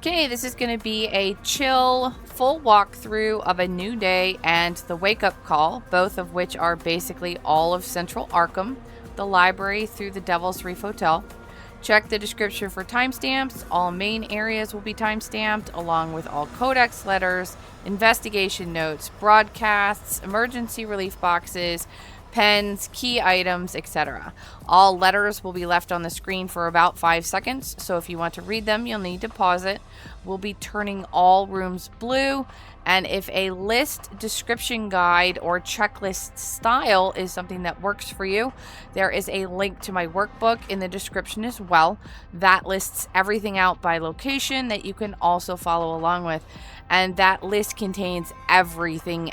Okay, this is going to be a chill, full walkthrough of a new day and the wake-up call, both of which are basically all of Central Arkham, the library through the Devil's Reef Hotel. Check the description for timestamps. All main areas will be timestamped, along with all codex letters, investigation notes, broadcasts, emergency relief boxes, pens, key items, etc. All letters will be left on the screen for about 5 seconds, so if you want to read them, you'll need to pause it. We'll be turning all rooms blue, and if a list, description guide, or checklist style is something that works for you, there is a link to my workbook in the description as well. That lists everything out by location that you can also follow along with. And that list contains everything,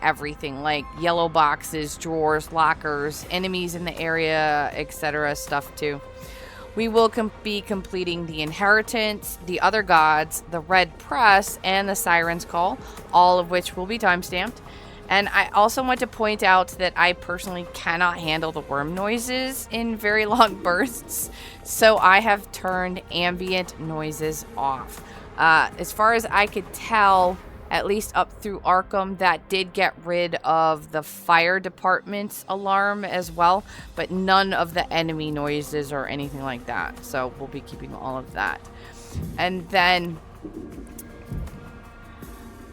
like yellow boxes, drawers, lockers, enemies in the area, etc. stuff too. We will be completing the Inheritance, the Other Gods, the Red Press, and the Siren's Call, all of which will be timestamped. And I also want to point out that I personally cannot handle the worm noises in very long bursts, so I have turned ambient noises off. As far as I could tell, at least up through Arkham, that did get rid of the fire department's alarm as well, but none of the enemy noises or anything like that. So we'll be keeping all of that. And then,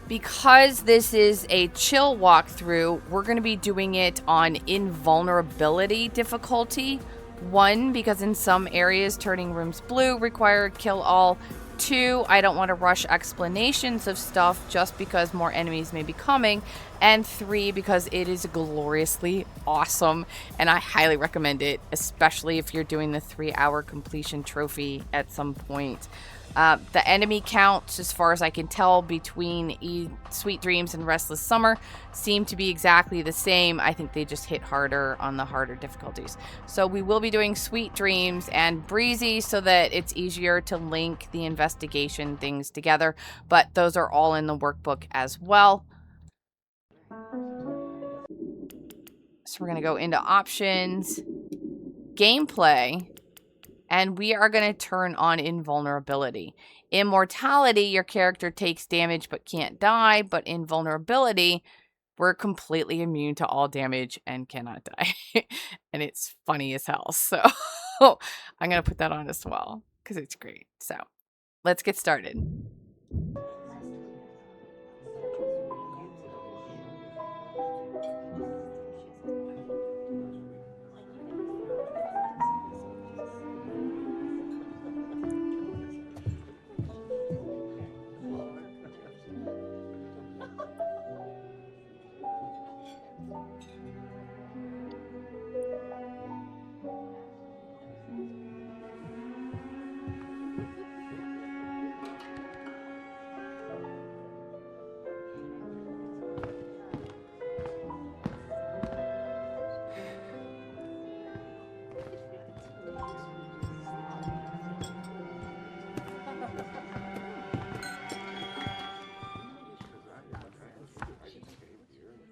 because this is a chill walkthrough, we're going to be doing it on invulnerability difficulty. 1, because in some areas turning rooms blue required kill all. 2, I don't want to rush explanations of stuff just because more enemies may be coming. And 3, because it is gloriously awesome and I highly recommend it, especially if you're doing the 3-hour completion trophy at some point. The enemy counts, as far as I can tell, between Sweet Dreams and Restless Summer seem to be exactly the same. I think they just hit harder on the harder difficulties. So we will be doing Sweet Dreams and Breezy so that it's easier to link the investigation things together. But those are all in the workbook as well. So we're going to go into options, gameplay. And we are going to turn on invulnerability. Immortality, your character takes damage but can't die. But invulnerability, we're completely immune to all damage and cannot die. And it's funny as hell. So I'm going to put that on as well because it's great. So let's get started.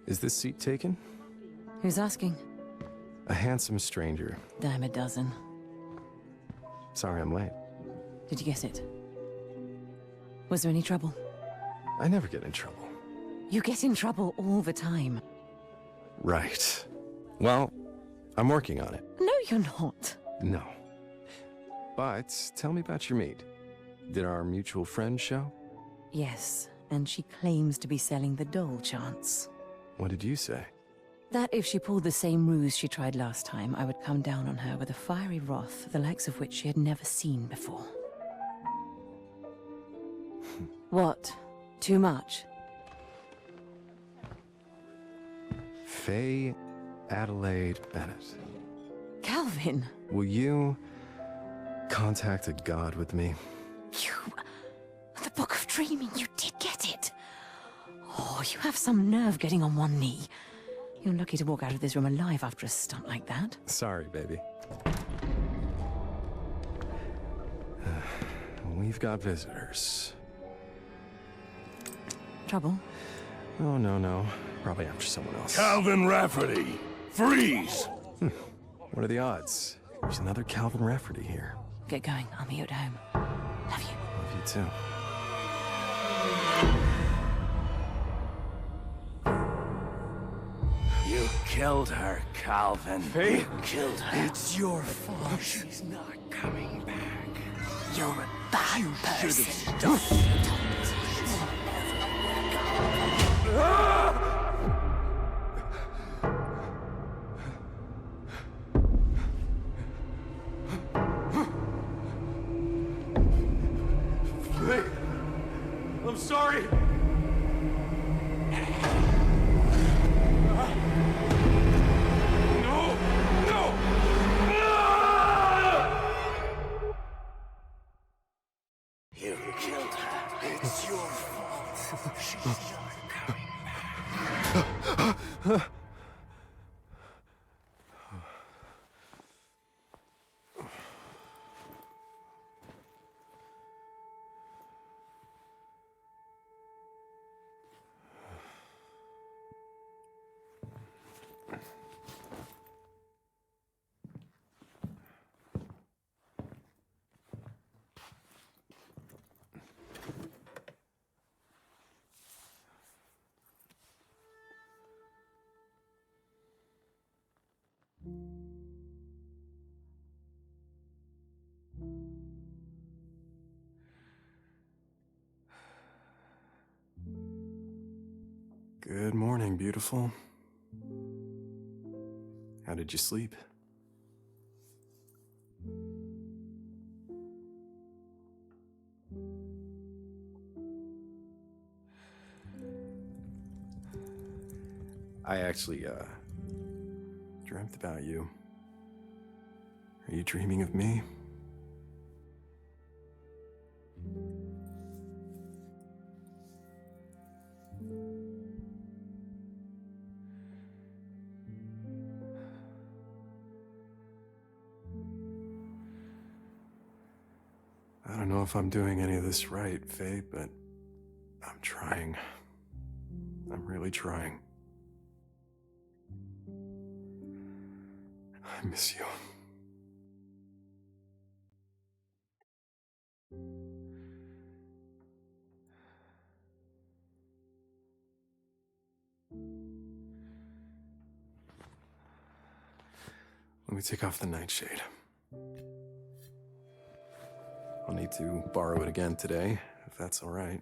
Is this seat taken? Who's asking? A handsome stranger. Dime a dozen. Sorry I'm late. Did you get it? Was there any trouble? I never get in trouble. You get in trouble all the time. Right. Well, I'm working on it. No, you're not. No. But tell me about your meet. Did our mutual friend show? Yes, and she claims to be selling the doll chance. What did you say? That if she pulled the same ruse she tried last time, I would come down on her with a fiery wrath, the likes of which she had never seen before. What? Too much? Faye Adelaide Bennett. Calvin! Will you contact a god with me? You... The Book of Dreaming, you did get it! Oh, you have some nerve getting on one knee. You're lucky to walk out of this room alive after a stunt like that. Sorry, baby. We've got visitors. Trouble? Oh, no. Probably after someone else. Calvin Rafferty! Freeze! What are the odds? There's another Calvin Rafferty here. Get going. I'll meet you at home. Love you. Love you too. You killed her, Calvin. Hey? You killed her. It's your fault. She's not coming back. You're a bad person. Hey, I'm sorry. No! No! You killed her. It's your fault. She's not coming back. Good morning, beautiful. How did you sleep? I actually, dreamt about you. Are you dreaming of me? I don't know if I'm doing any of this right, Faye, but I'm trying. I'm really trying. I miss you. Let me take off the nightshade. I'll need to borrow it again today, if that's all right.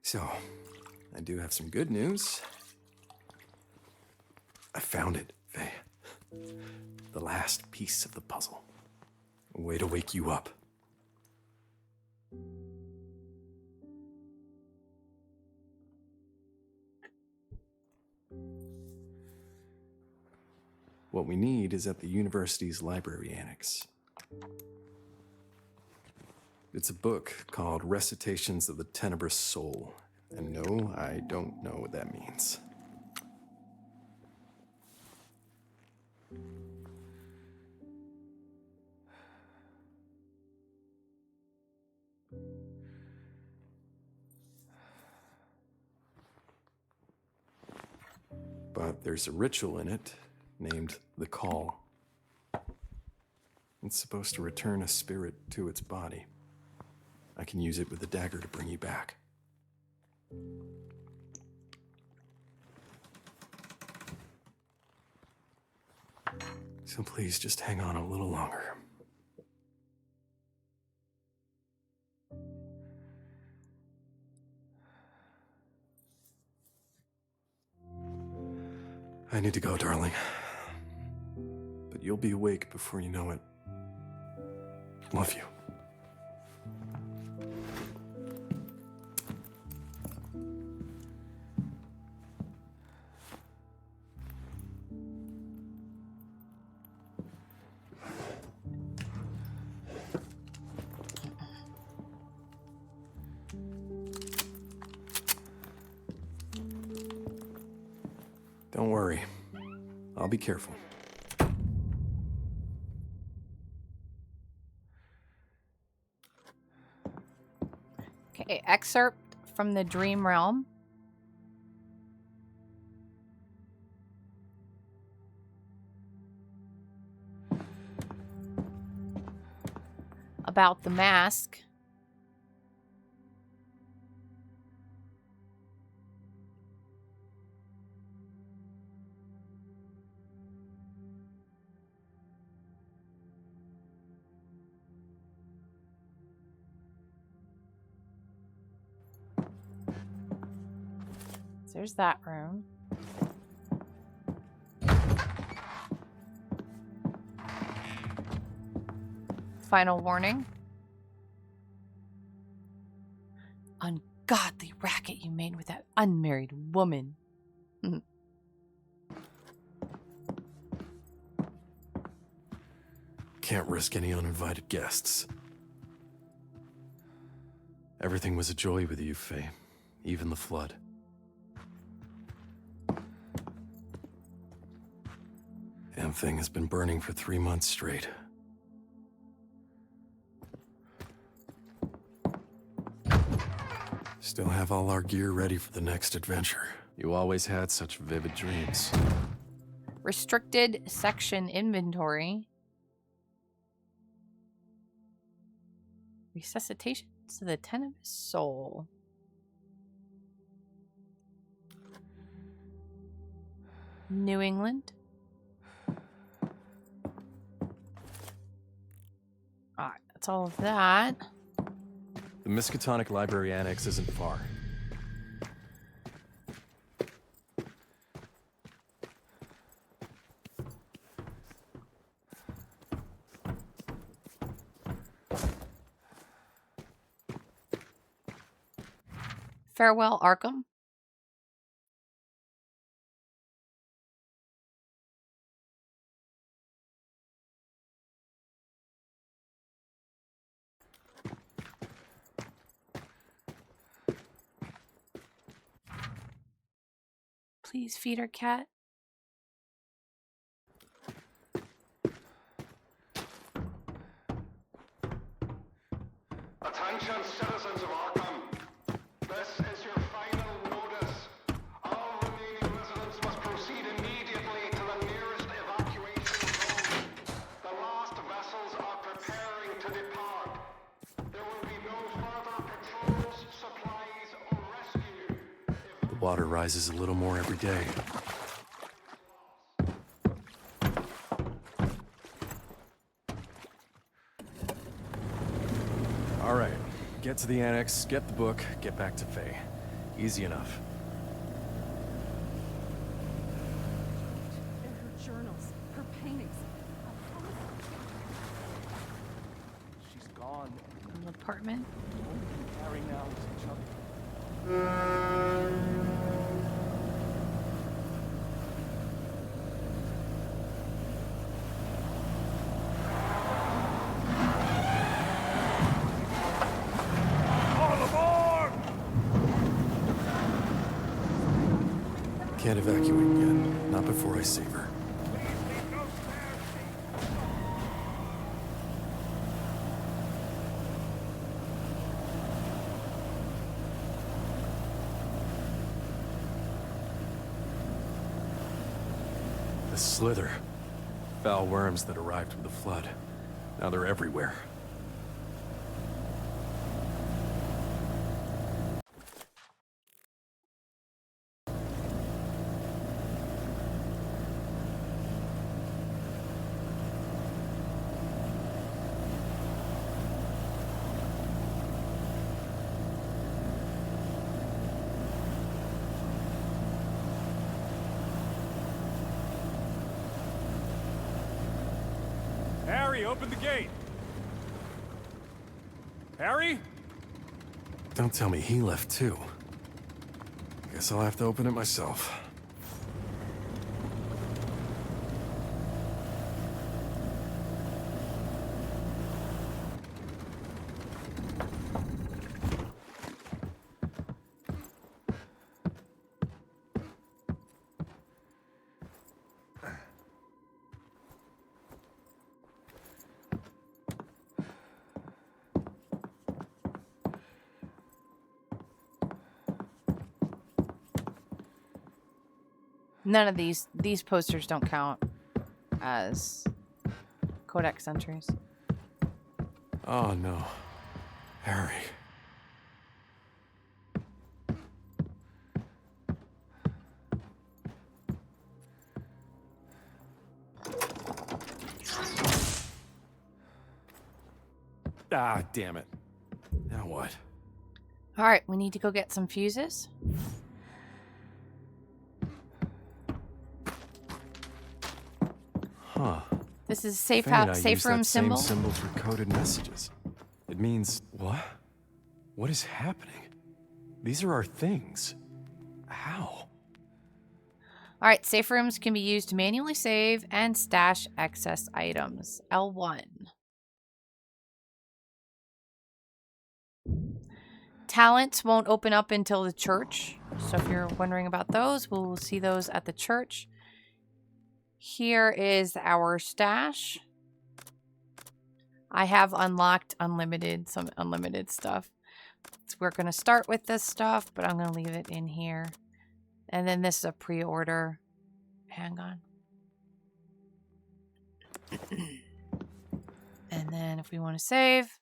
So, I do have some good news. I found it, Faye. The last piece of the puzzle. A way to wake you up. What we need is at the university's library annex. It's a book called Recitations of the Tenebrous Soul. And no, I don't know what that means. But there's a ritual in it named the Call. It's supposed to return a spirit to its body. I can use it with the dagger to bring you back. So please just hang on a little longer. I need to go, darling. But you'll be awake before you know it. Love you. Don't worry. I'll be careful. Okay, excerpt from the Dream Realm. about the mask. So there's that room. Final warning. Ungodly racket you made with that unmarried woman. Can't risk any uninvited guests. Everything was a joy with you, Faye. Even the flood. Damn thing has been burning for 3 months straight. Still have all our gear ready for the next adventure. You always had such vivid dreams. Restricted section inventory. Resuscitation to the 10 of his soul. New England. Alright, that's all of that. The Miskatonic Library Annex isn't far. Farewell, Arkham. Please feed our cat. Attention, citizens of Arkham. This is your final notice. All remaining residents must proceed immediately to the nearest evacuation zone. The last vessels are preparing to depart. There will be no further patrols, supplies, or rescue. The water rises a little more every day. All right, get to the annex, get the book, get back to Faye. Easy enough. They're her journals, her paintings. She's gone. An apartment. All we can carry now is each other. Can't evacuate yet. Not before I save her. The Slither. Foul worms that arrived with the flood. Now they're everywhere. Harry, open the gate! Harry? Don't tell me he left too. Guess I'll have to open it myself. None of these posters don't count as codex entries. Oh no. Harry. Ah, damn it. Now what? All right, we need to go get some fuses. Huh. This is safe Fate, I house, safe use room that symbol. Same symbol for coded messages. It means what? What is happening? These are our things. How? All right, safe rooms can be used to manually save and stash excess items. L1. Talents won't open up until the church. So if you're wondering about those, we'll see those at the church. Here is our stash. I have unlocked some unlimited stuff. So we're going to start with this stuff, but I'm going to leave it in here. And then this is a pre-order. Hang on. And then if we want to save.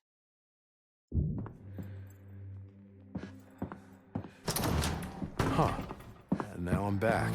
Huh. And now I'm back.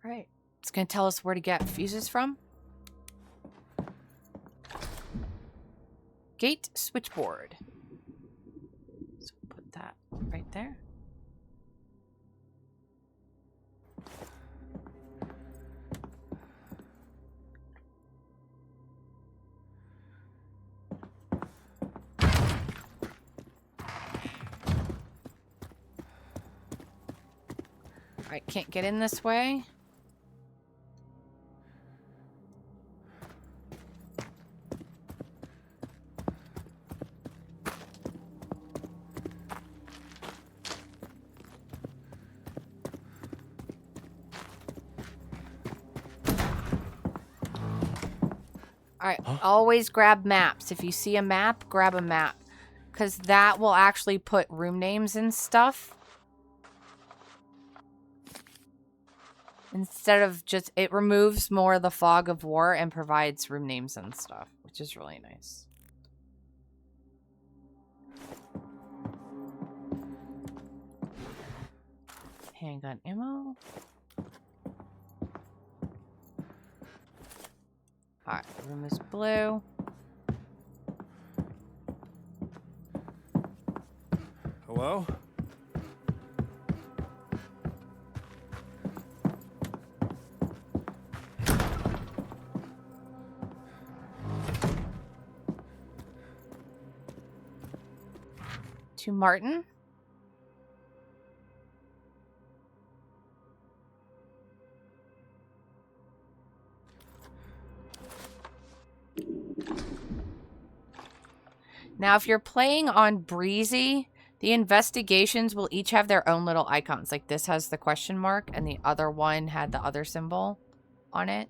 Right. It's going to tell us where to get fuses from. Gate switchboard. So put that right there. All right, can't get in this way. All right, always grab maps. If you see a map, grab a map. Because that will actually put room names and stuff. Instead of just, it removes more of the fog of war and provides room names and stuff, which is really nice. Handgun ammo. Alright, the room is blue. Hello? To Martin. Now, if you're playing on Breezy, the investigations will each have their own little icons. Like this has the question mark and the other one had the other symbol on it.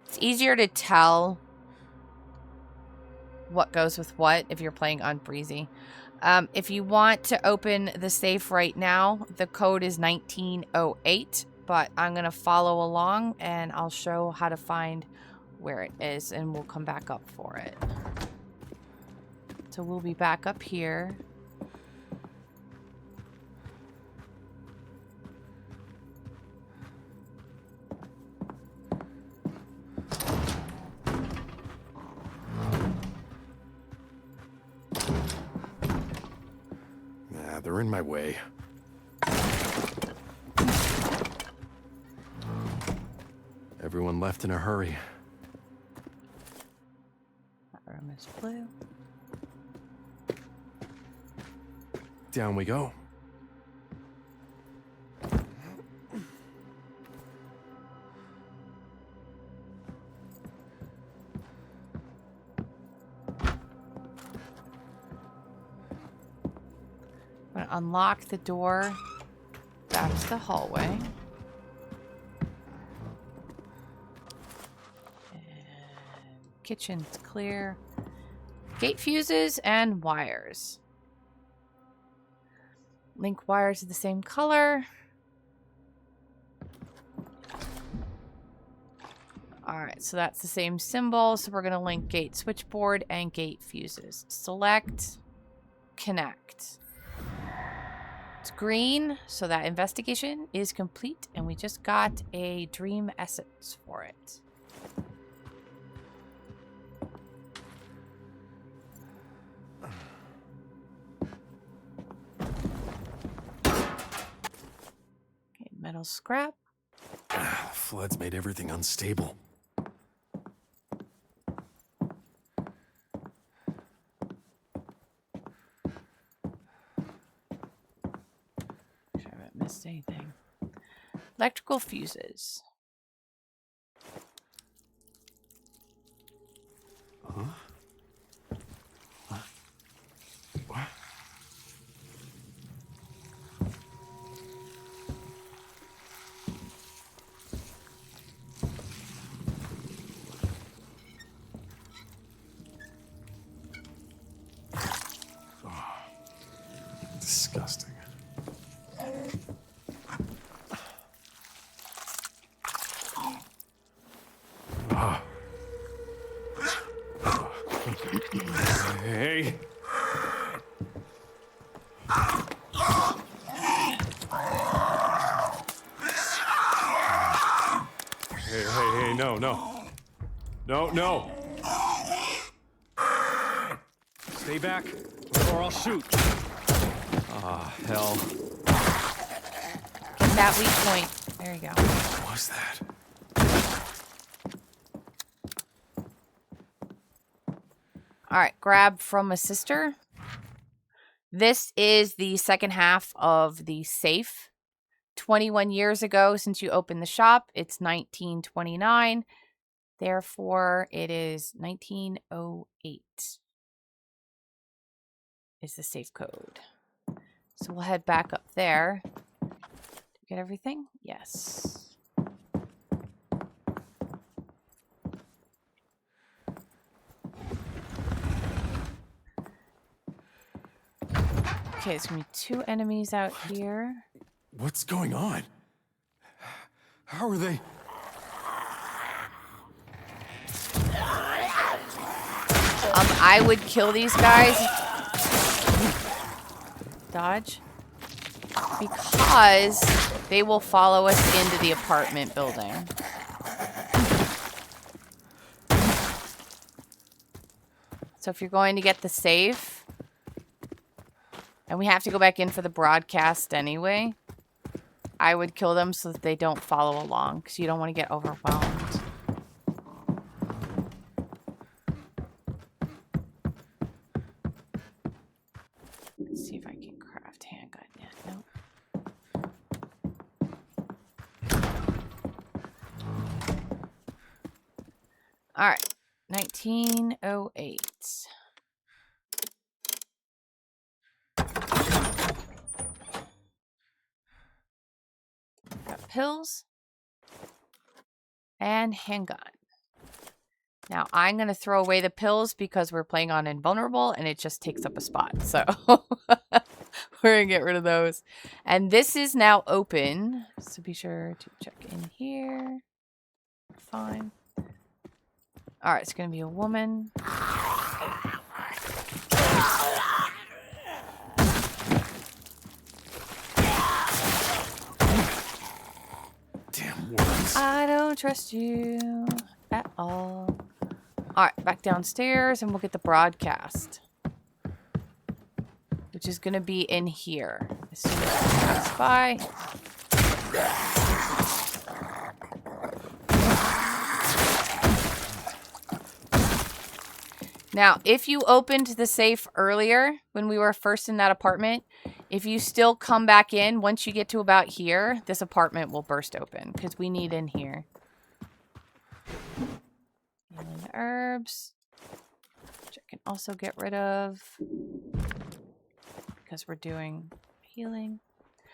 It's easier to tell what goes with what if you're playing on Breezy. If you want to open the safe right now, the code is 1908, but I'm going to follow along and I'll show how to find where it is and we'll come back up for it. So we'll be back up here. Nah, they're in my way. Everyone left in a hurry. That room is blue. Down we go. I'm gonna unlock the door That's the hallway. And kitchen's clear. Gate fuses and wires. Link wires are the same color. Alright, so that's the same symbol. So we're going to link gate switchboard and gate fuses. Select, connect. It's green, so that investigation is complete, and we just got a dream essence for it. Okay, metal scrap. Floods made everything unstable. Sure I haven't missed anything. Electrical fuses. Huh? What? Disgusting. Hey. Hey, no. No. Stay back, or I'll shoot. Ah, hell. Get that weak point. There you go. What was that? Alright, grab from a sister. This is the second half of the safe. 21 years ago since you opened the shop, it's 1929. Therefore, it is 1908 is the safe code. So we'll head back up there. Did we get everything? Yes. Okay, there's gonna be 2 enemies out here. What's going on? How are they? I would kill these guys. Dodge. Because they will follow us into the apartment building. So if you're going to get the safe, and we have to go back in for the broadcast anyway, I would kill them so that they don't follow along, because you don't want to get overwhelmed. Let's see if I can craft handgun yet. Nope. All right, 1908. Got pills and handgun. Now, I'm going to throw away the pills because we're playing on invulnerable and it just takes up a spot. So we're going to get rid of those. And this is now open. So be sure to check in here. Fine. All right, it's going to be a woman. Damn worms. I don't trust you at all. All right, back downstairs and we'll get the broadcast, which is going to be in here. As soon as it pass by. Now, if you opened the safe earlier when we were first in that apartment, if you still come back in, once you get to about here, this apartment will burst open because we need in here. Healing the herbs, which I can also get rid of because we're doing healing.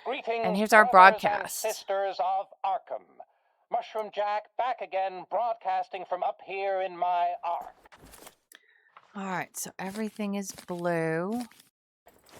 Greetings, And here's our brothers broadcast. and sisters of Arkham. Mushroom Jack back again, broadcasting from up here in my Ark. All right, so everything is blue.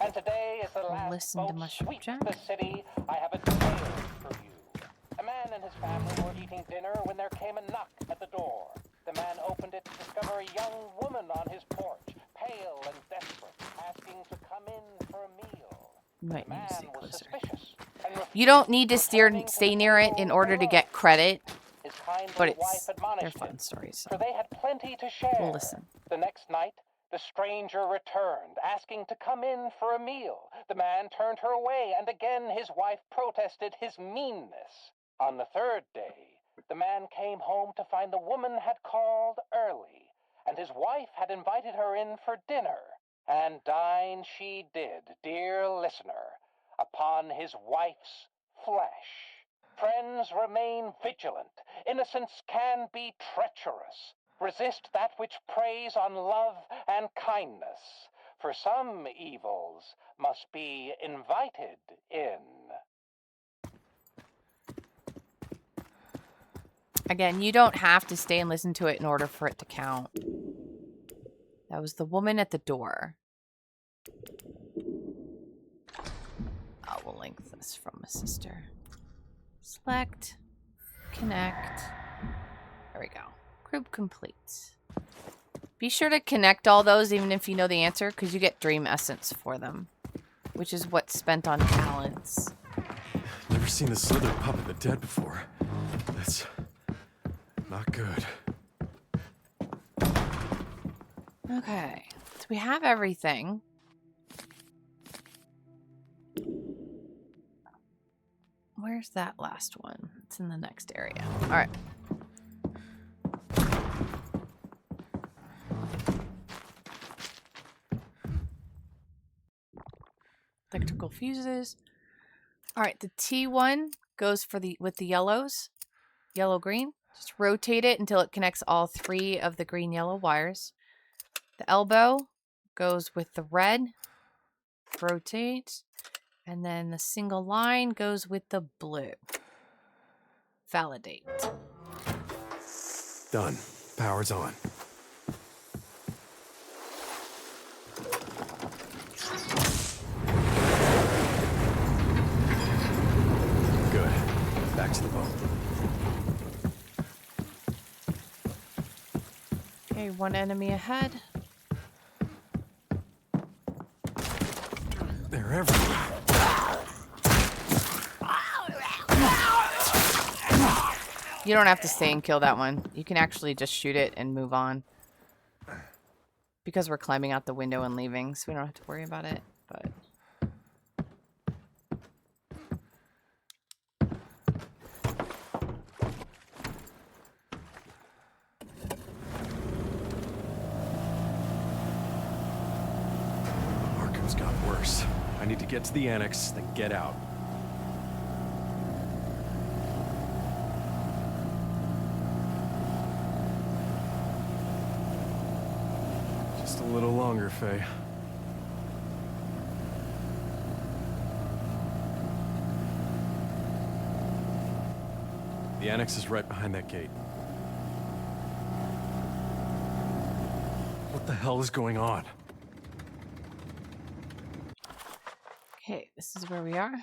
And today is the last Listen to boat Mushroom sweep Jack. the city. I have a tale for you. A man and his family were eating dinner when there came a knock at the door. The man opened it to discover a young woman on his porch, pale and desperate, asking to come in for a meal. You might The need to man stay was closer. suspicious and refused, You don't need to returning stay the near it table in order to alone. get credit, His kindly but wife they're admonished fun him, stories. for they had plenty to share. We'll listen. The next night, the stranger returned, asking to come in for a meal. The man turned her away, and again his wife protested his meanness. On the third day, the man came home to find the woman had called early, and his wife had invited her in for dinner. And dine she did, dear listener, upon his wife's flesh. Friends, remain vigilant. Innocence can be treacherous. Resist that which preys on love and kindness, for some evils must be invited in. Again, you don't have to stay and listen to it in order for it to count. That was the woman at the door. I will link this from a sister. Select, connect. There we go. Group complete. Be sure to connect all those even if you know the answer, because you get dream essence for them, which is what's spent on talents. Never seen the slither puppet the dead before. That's not good. Okay, so we have everything. Where's that last one? It's in the next area. All right. Electrical fuses. All right, the T1 goes for with the yellows. Yellow green. Just rotate it until it connects all 3 of the green yellow wires. The elbow goes with the red. Rotate. And then the single line goes with the blue. Validate. Done. Power's on. Good. Back to the boat. Okay, one enemy ahead. They're everywhere. You don't have to stay and kill that one. You can actually just shoot it and move on. Because we're climbing out the window and leaving, so we don't have to worry about it. But Arkham's got worse. I need to get to the annex, then get out. Just a little longer, Faye. The annex is right behind that gate. What the hell is going on? okay, this is where we are.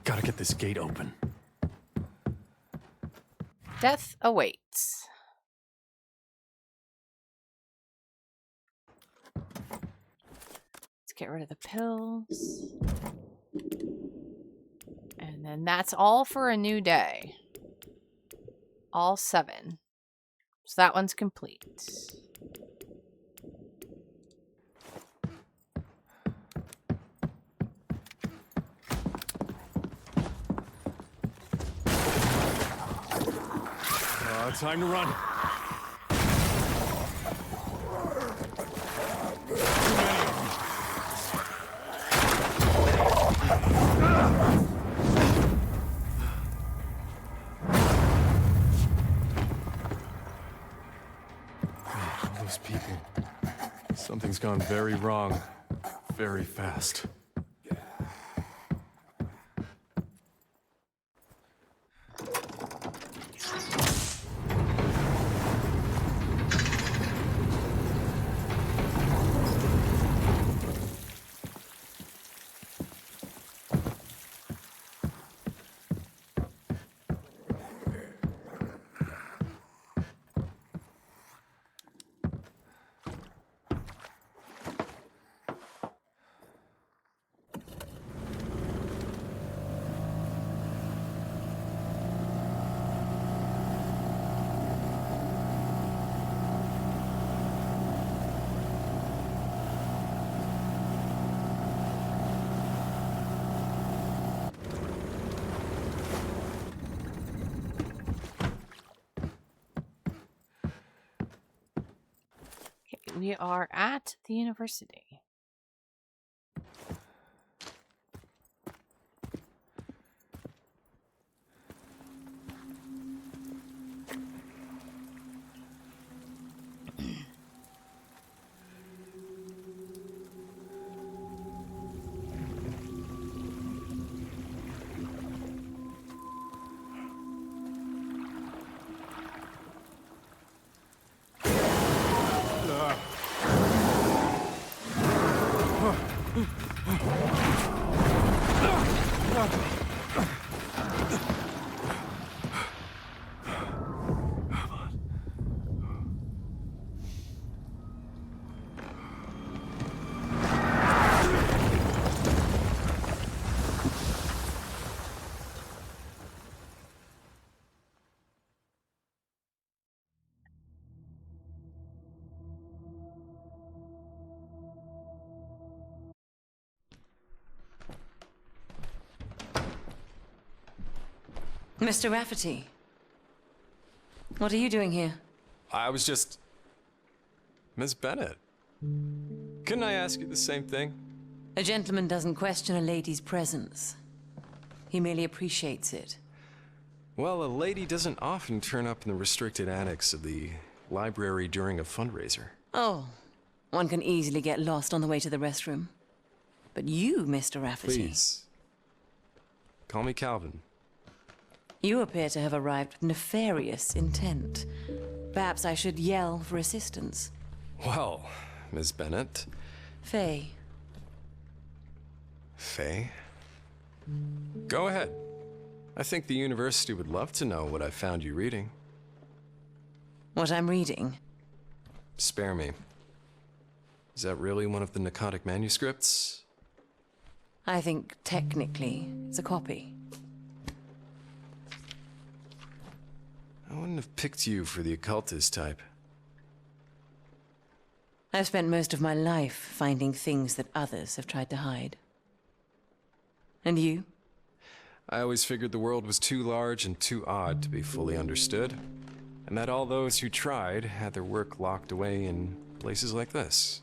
Gotta get this gate open. Death awaits. Let's get rid of the pills. And then that's all for a new day. All 7. So that one's complete. Time to run. Everything's gone very wrong, very fast. We are at the university. Mr. Rafferty, what are you doing here? I was just... Miss Bennett. Couldn't I ask you the same thing? A gentleman doesn't question a lady's presence. He merely appreciates it. Well, a lady doesn't often turn up in the restricted annex of the library during a fundraiser. Oh, one can easily get lost on the way to the restroom. But you, Mr. Rafferty... Please. Call me Calvin. You appear to have arrived with nefarious intent. Perhaps I should yell for assistance. Well, Miss Bennett. Faye. Faye? Go ahead. I think the university would love to know what I found you reading. What I'm reading? Spare me. Is that really one of the narcotic manuscripts? I think technically it's a copy. I wouldn't have picked you for the occultist type. I've spent most of my life finding things that others have tried to hide. And you? I always figured the world was too large and too odd to be fully understood, and that all those who tried had their work locked away in places like this.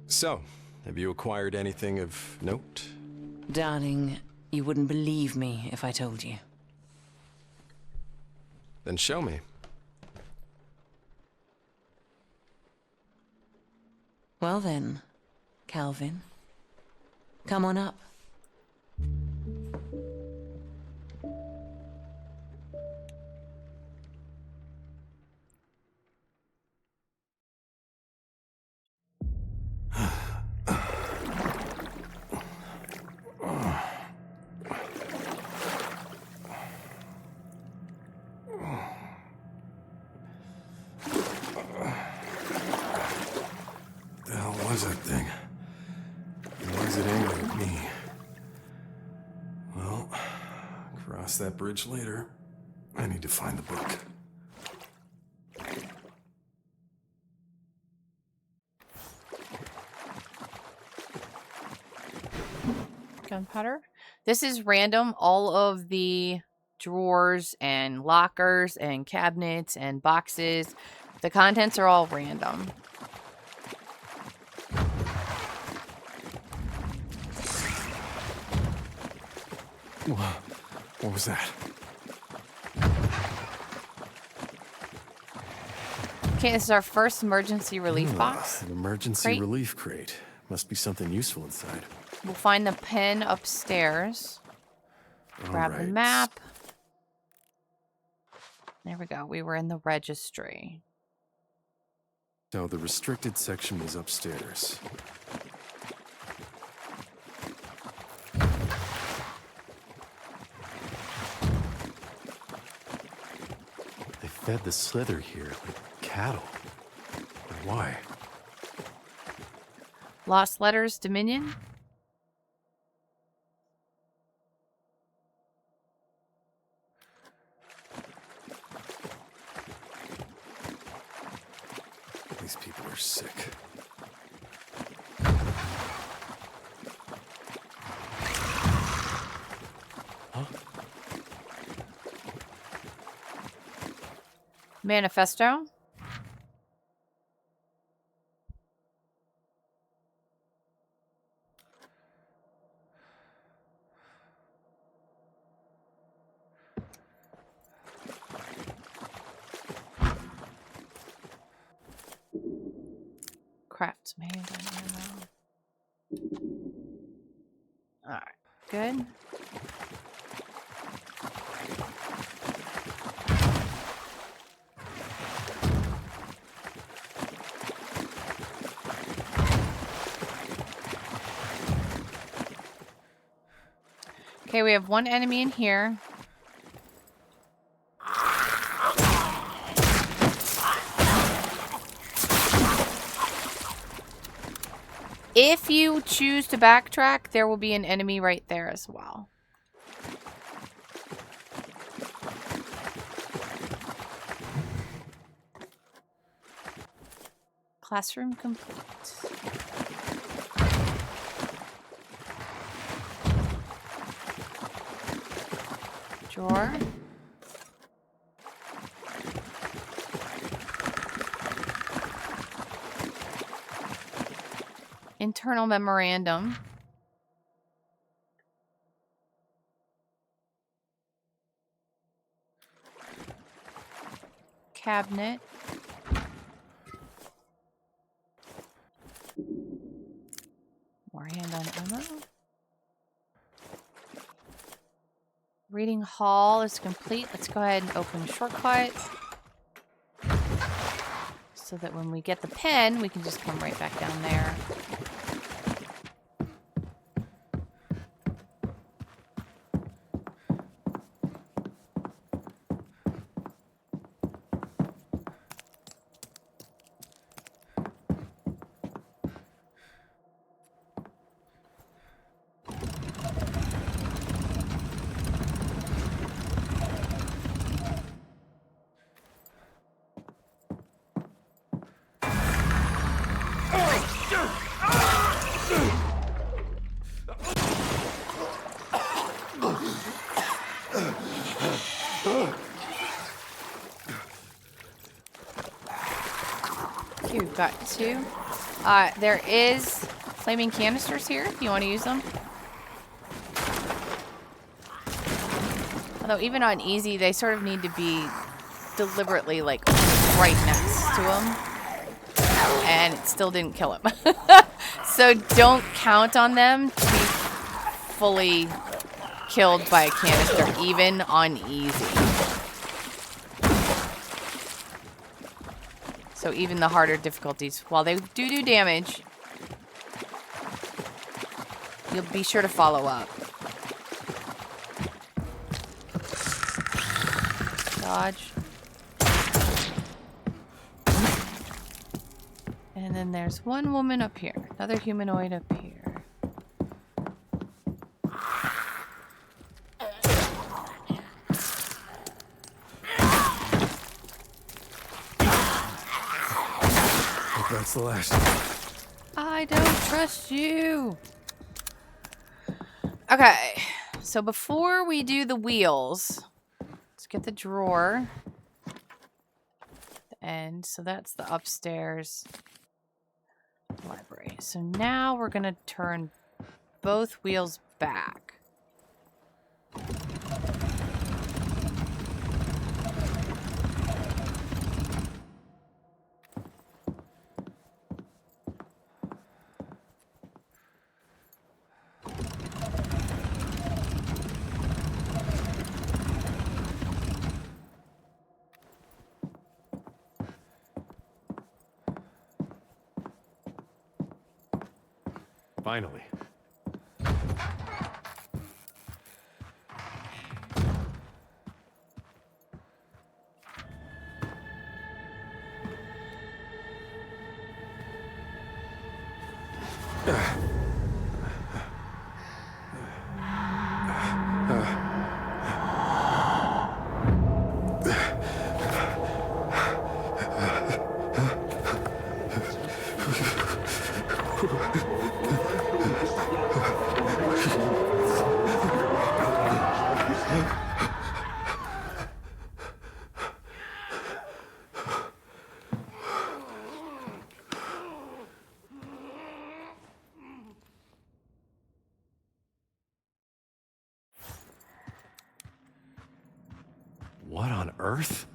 So, have you acquired anything of note? Darling, you wouldn't believe me if I told you. Then show me. Well then, Calvin, come on up. That thing. Why is it angry at me? Well, cross that bridge later. I need to find the book. Gunpowder. This is random. All of the drawers and lockers and cabinets and boxes, the contents are all random. What was that? Okay, this is our first emergency relief box. An emergency Crate. relief crate. Must be something useful inside. We'll find the pen upstairs. Grab the Alright. map. There we go. We were in the registry. So the restricted section was upstairs. They fed the slither here like cattle. But why? Lost Letters Dominion. These people are sick. Huh? Manifesto. Craft some handgun ammo. Alright, good. Okay, we have one enemy in here. If you choose to backtrack, there will be an enemy right there as well. Classroom complete. Drawer. Internal memorandum. Cabinet. More handgun ammo. Reading hall is complete. Let's go ahead and open shortcut. So that when we get the pen, we can just come right back down there. Okay, we've got two. There is flaming canisters here if you want to use them. Although even on easy, they sort of need to be deliberately like right next to him. And it still didn't kill him. So don't count on them to be fully killed by a canister, even on easy. So even the harder difficulties, while they do damage, you'll be sure to follow up. Dodge. And then there's one woman up here. Another humanoid up here. That's the last one. I don't trust you. Okay. So before we do the wheels, let's get the drawer. And so that's the upstairs library. So now we're going to turn both wheels back. Finally. What on earth?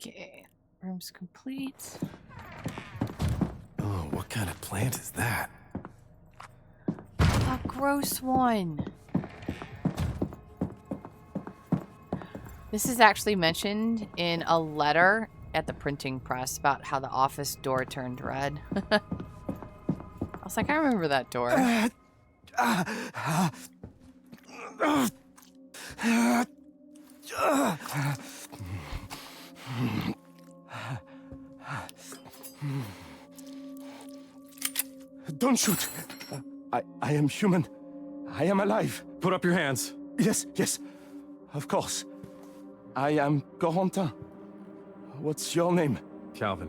Okay, room's complete. Oh, what kind of plant is that? A gross one. This is actually mentioned in a letter at the printing press about how the office door turned red. I was like, I remember that door. Don't shoot. I am human. I am alive. Put up your hands. Yes, yes. Of course. I am Corentin. What's your name? Calvin,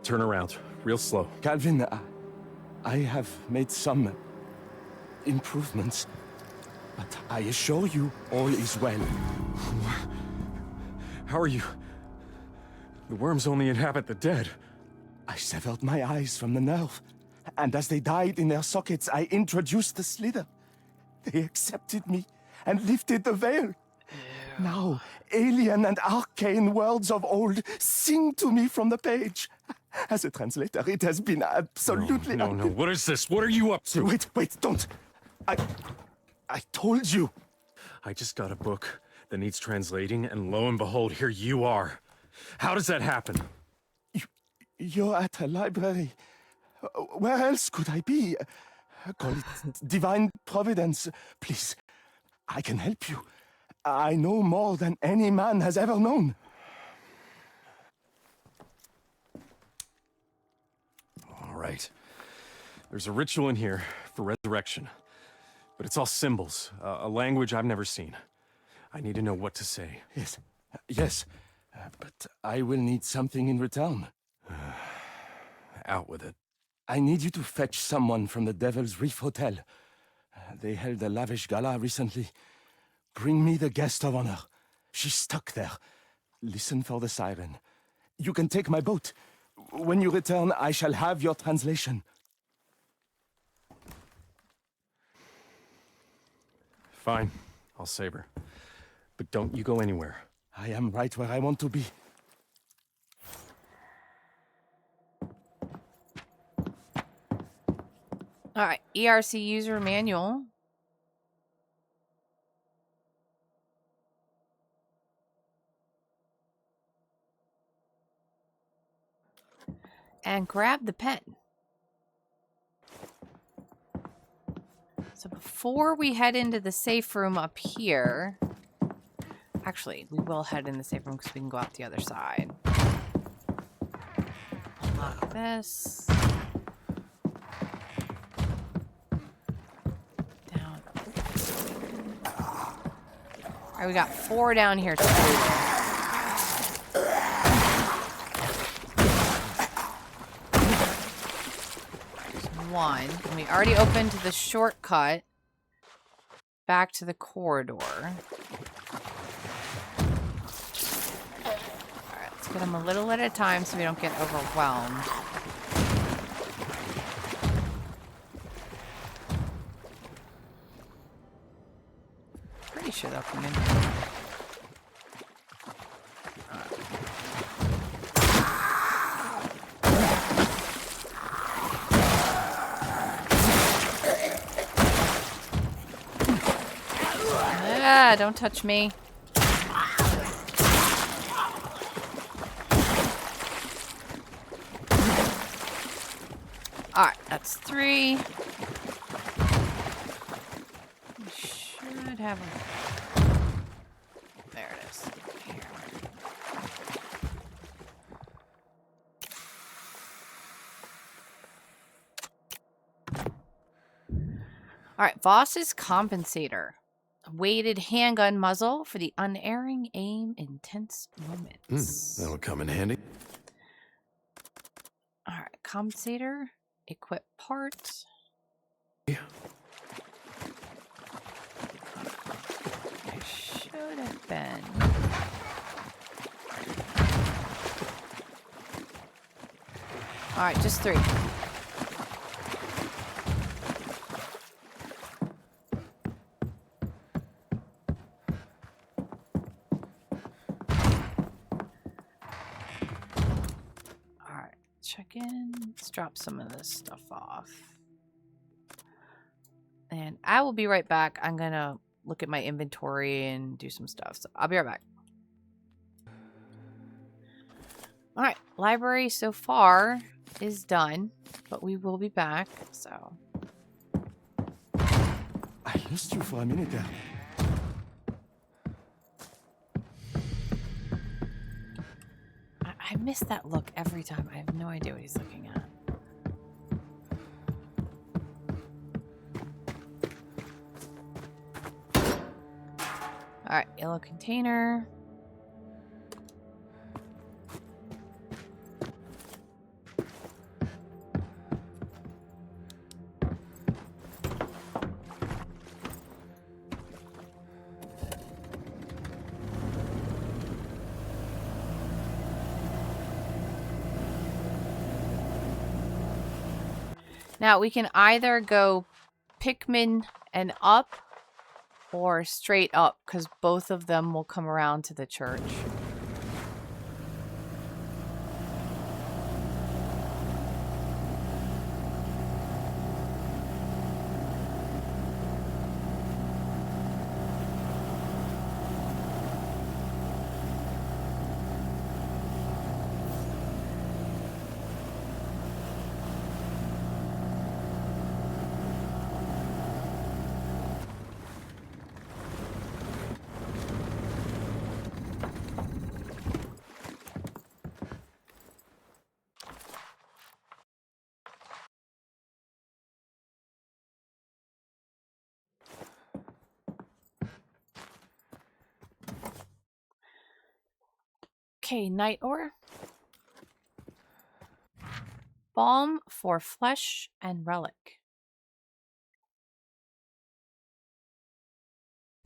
turn around. Real slow. Calvin, I have made some improvements, but I assure you all is well. How are you? The worms only inhabit the dead. I severed my eyes from the nerve, and as they died in their sockets, I introduced the slither. They accepted me and lifted the veil. Now, alien and arcane words of old sing to me from the page. As a translator, it has been absolutely... No. What is this? What are you up to? Wait, don't. I told you. I just got a book that needs translating, and lo and behold, here you are. How does that happen? You're at a library. Where else could I be? Call it divine providence. Please, I can help you. I know more than any man has ever known. All right. There's a ritual in here for resurrection, but it's all symbols, a language I've never seen. I need to know what to say. Yes, but I will need something in return. Out with it. I need you to fetch someone from the Devil's Reef Hotel. They held a lavish gala recently. Bring me the guest of honor. She's stuck there. Listen for the siren. You can take my boat. When you return, I shall have your translation. Fine. I'll save her. But don't you go anywhere. I am right where I want to be. All right, ERC User Manual. And grab the pen. So before we head into the safe room up here, actually, we will head in the safe room because we can go out the other side. Unlock this. Down. All right, we got 4 down here too. One, and we already opened the shortcut back to the corridor. Alright, let's get them a little at a time so we don't get overwhelmed. Pretty sure they'll come in here. Ah, don't touch me. Alright, that's 3. We should have a... There it is. Here. Alright, Voss's Compensator. A weighted handgun muzzle for the unerring aim in tense moments. That'll come in handy. Alright, Compensator. Equip part. Yeah. There should have been. Alright, just 3. Alright, check in. Let's drop some of this stuff off. And I will be right back. I'm gonna look at my inventory and do some stuff. So I'll be right back. Alright, library so far is done, but we will be back, so. I lost you for a minute there. I miss that look every time. I have no idea what he's looking at. Alright, yellow container. Now, we can either go Pikmin and up or straight up, because both of them will come around to the church. Okay, night ore. Balm for flesh and relic.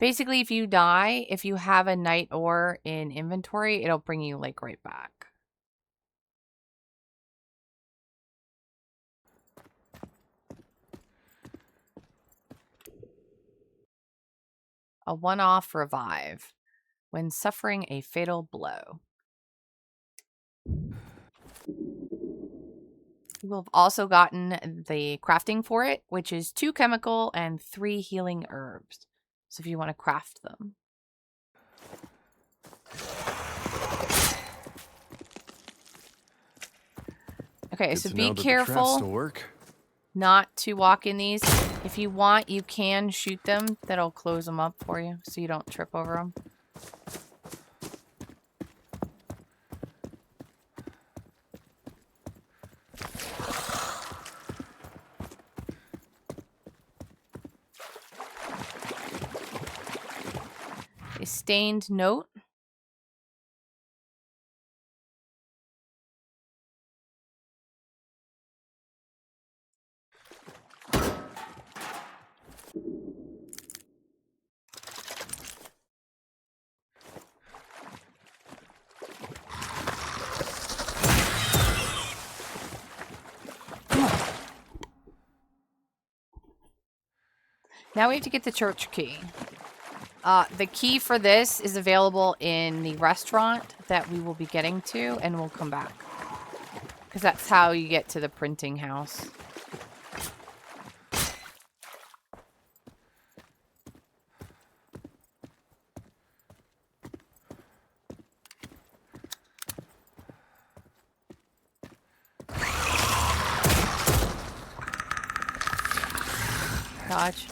Basically, if you die, if you have a night ore in inventory, it'll bring you like right back. A one-off revive when suffering a fatal blow. We'll have also gotten the crafting for it, which is 2 chemical and 3 healing herbs. So if you want to craft them. Okay, Good so to be know that the traps careful still work. not to walk in these. If you want, you can shoot them. That'll close them up for you so you don't trip over them. A stained note. Now we have to get the church key. The key for this is available in the restaurant that we will be getting to, and we'll come back. Because that's how you get to the printing house. dodge.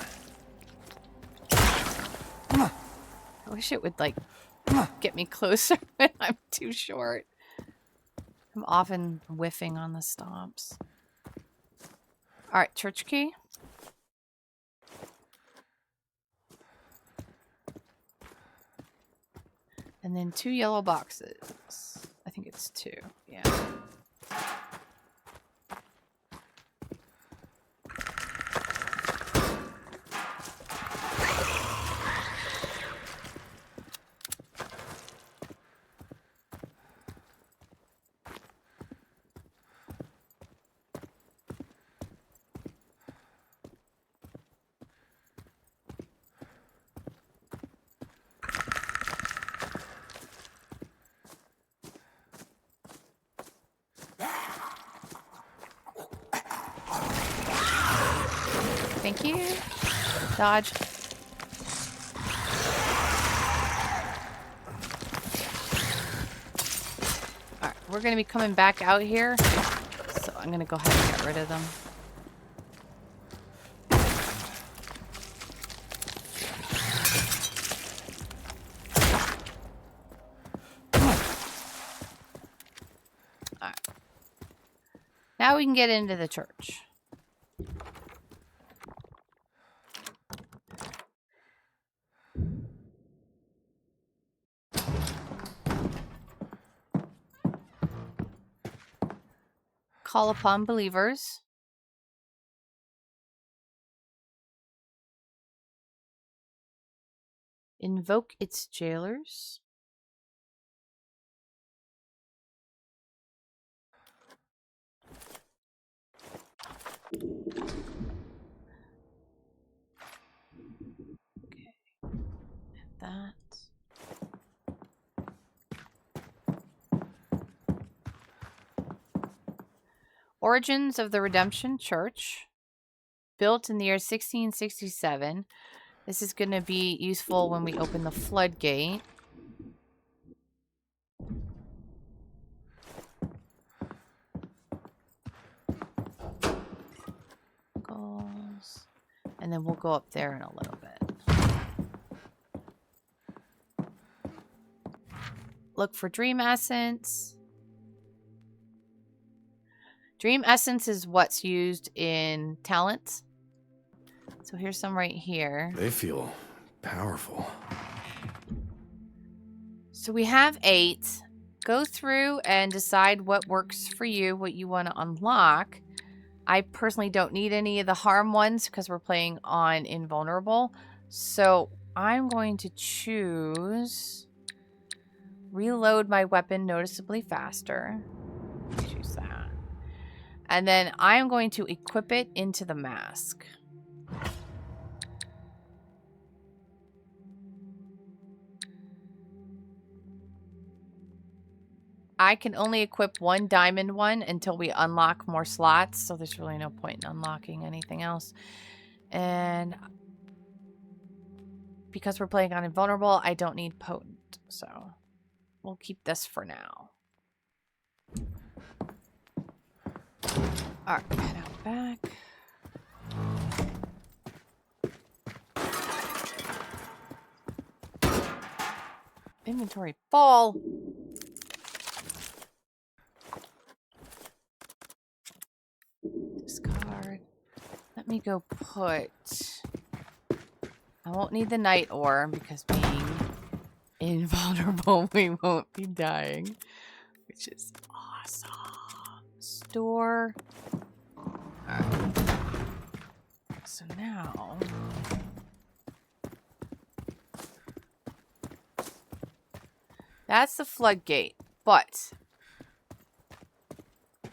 I wish it would, like, get me closer when I'm too short. I'm often whiffing on the stomps. Alright, church key. And then 2 yellow boxes. I think it's 2, yeah. Thank you. Dodge. Alright, we're going to be coming back out here. So I'm going to go ahead and get rid of them. Alright. Now we can get into the church. Call upon believers. Invoke its jailers. Okay. That. Origins of the Redemption Church, built in the year 1667. This is going to be useful when we open the Floodgate. Goals. And then we'll go up there in a little bit. Look for Dream Essence. Dream Essence is what's used in talent. So here's some right here. They feel powerful. So we have 8. Go through and decide what works for you, what you want to unlock. I personally don't need any of the harm ones because we're playing on invulnerable. So I'm going to choose reload my weapon noticeably faster. Choose that. And then I'm going to equip it into the mask. I can only equip 1 diamond one until we unlock more slots, so there's really no point in unlocking anything else. And because we're playing on invulnerable, I don't need potent, so we'll keep this for now. Alright, head out back. Inventory full. Discard. Let me go put... I won't need the night ore because being invulnerable, we won't be dying, which is awesome. Store. Alright. So now... that's the floodgate, but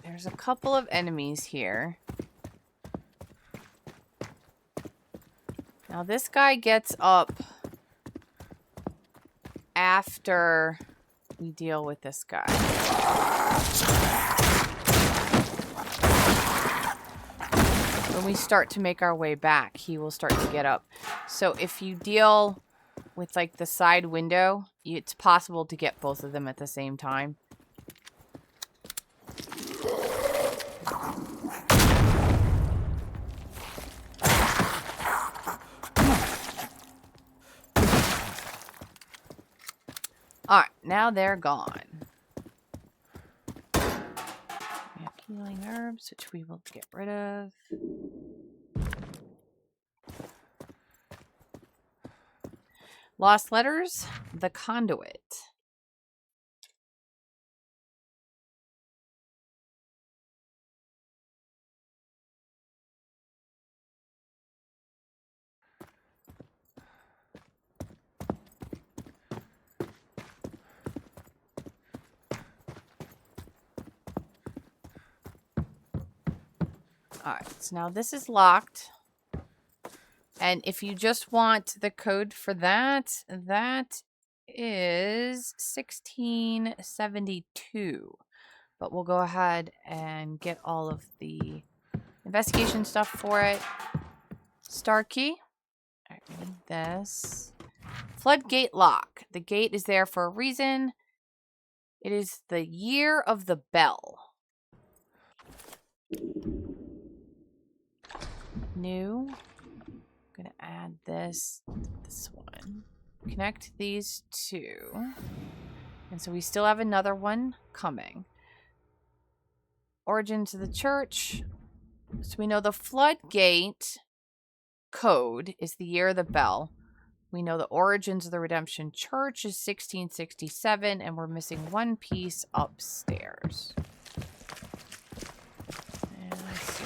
there's a couple of enemies here. Now this guy gets up after we deal with this guy. When we start to make our way back, he will start to get up. So if you deal with like the side window, it's possible to get both of them at the same time. Alright, now they're gone. We have healing herbs, which we will get rid of. Lost letters, the Conduit. Alright, so now this is locked. And if you just want the code for that, that is 1672. But we'll go ahead and get all of the investigation stuff for it. Star key. Alright, we need this. Floodgate lock. The gate is there for a reason. It is the year of the bell. New. I'm going to add this one. Connect these two. And so we still have another one coming. Origins of the church. So we know the Floodgate Code is the year of the bell. We know the origins of the Redemption Church is 1667, and we're missing one piece upstairs. And let's see.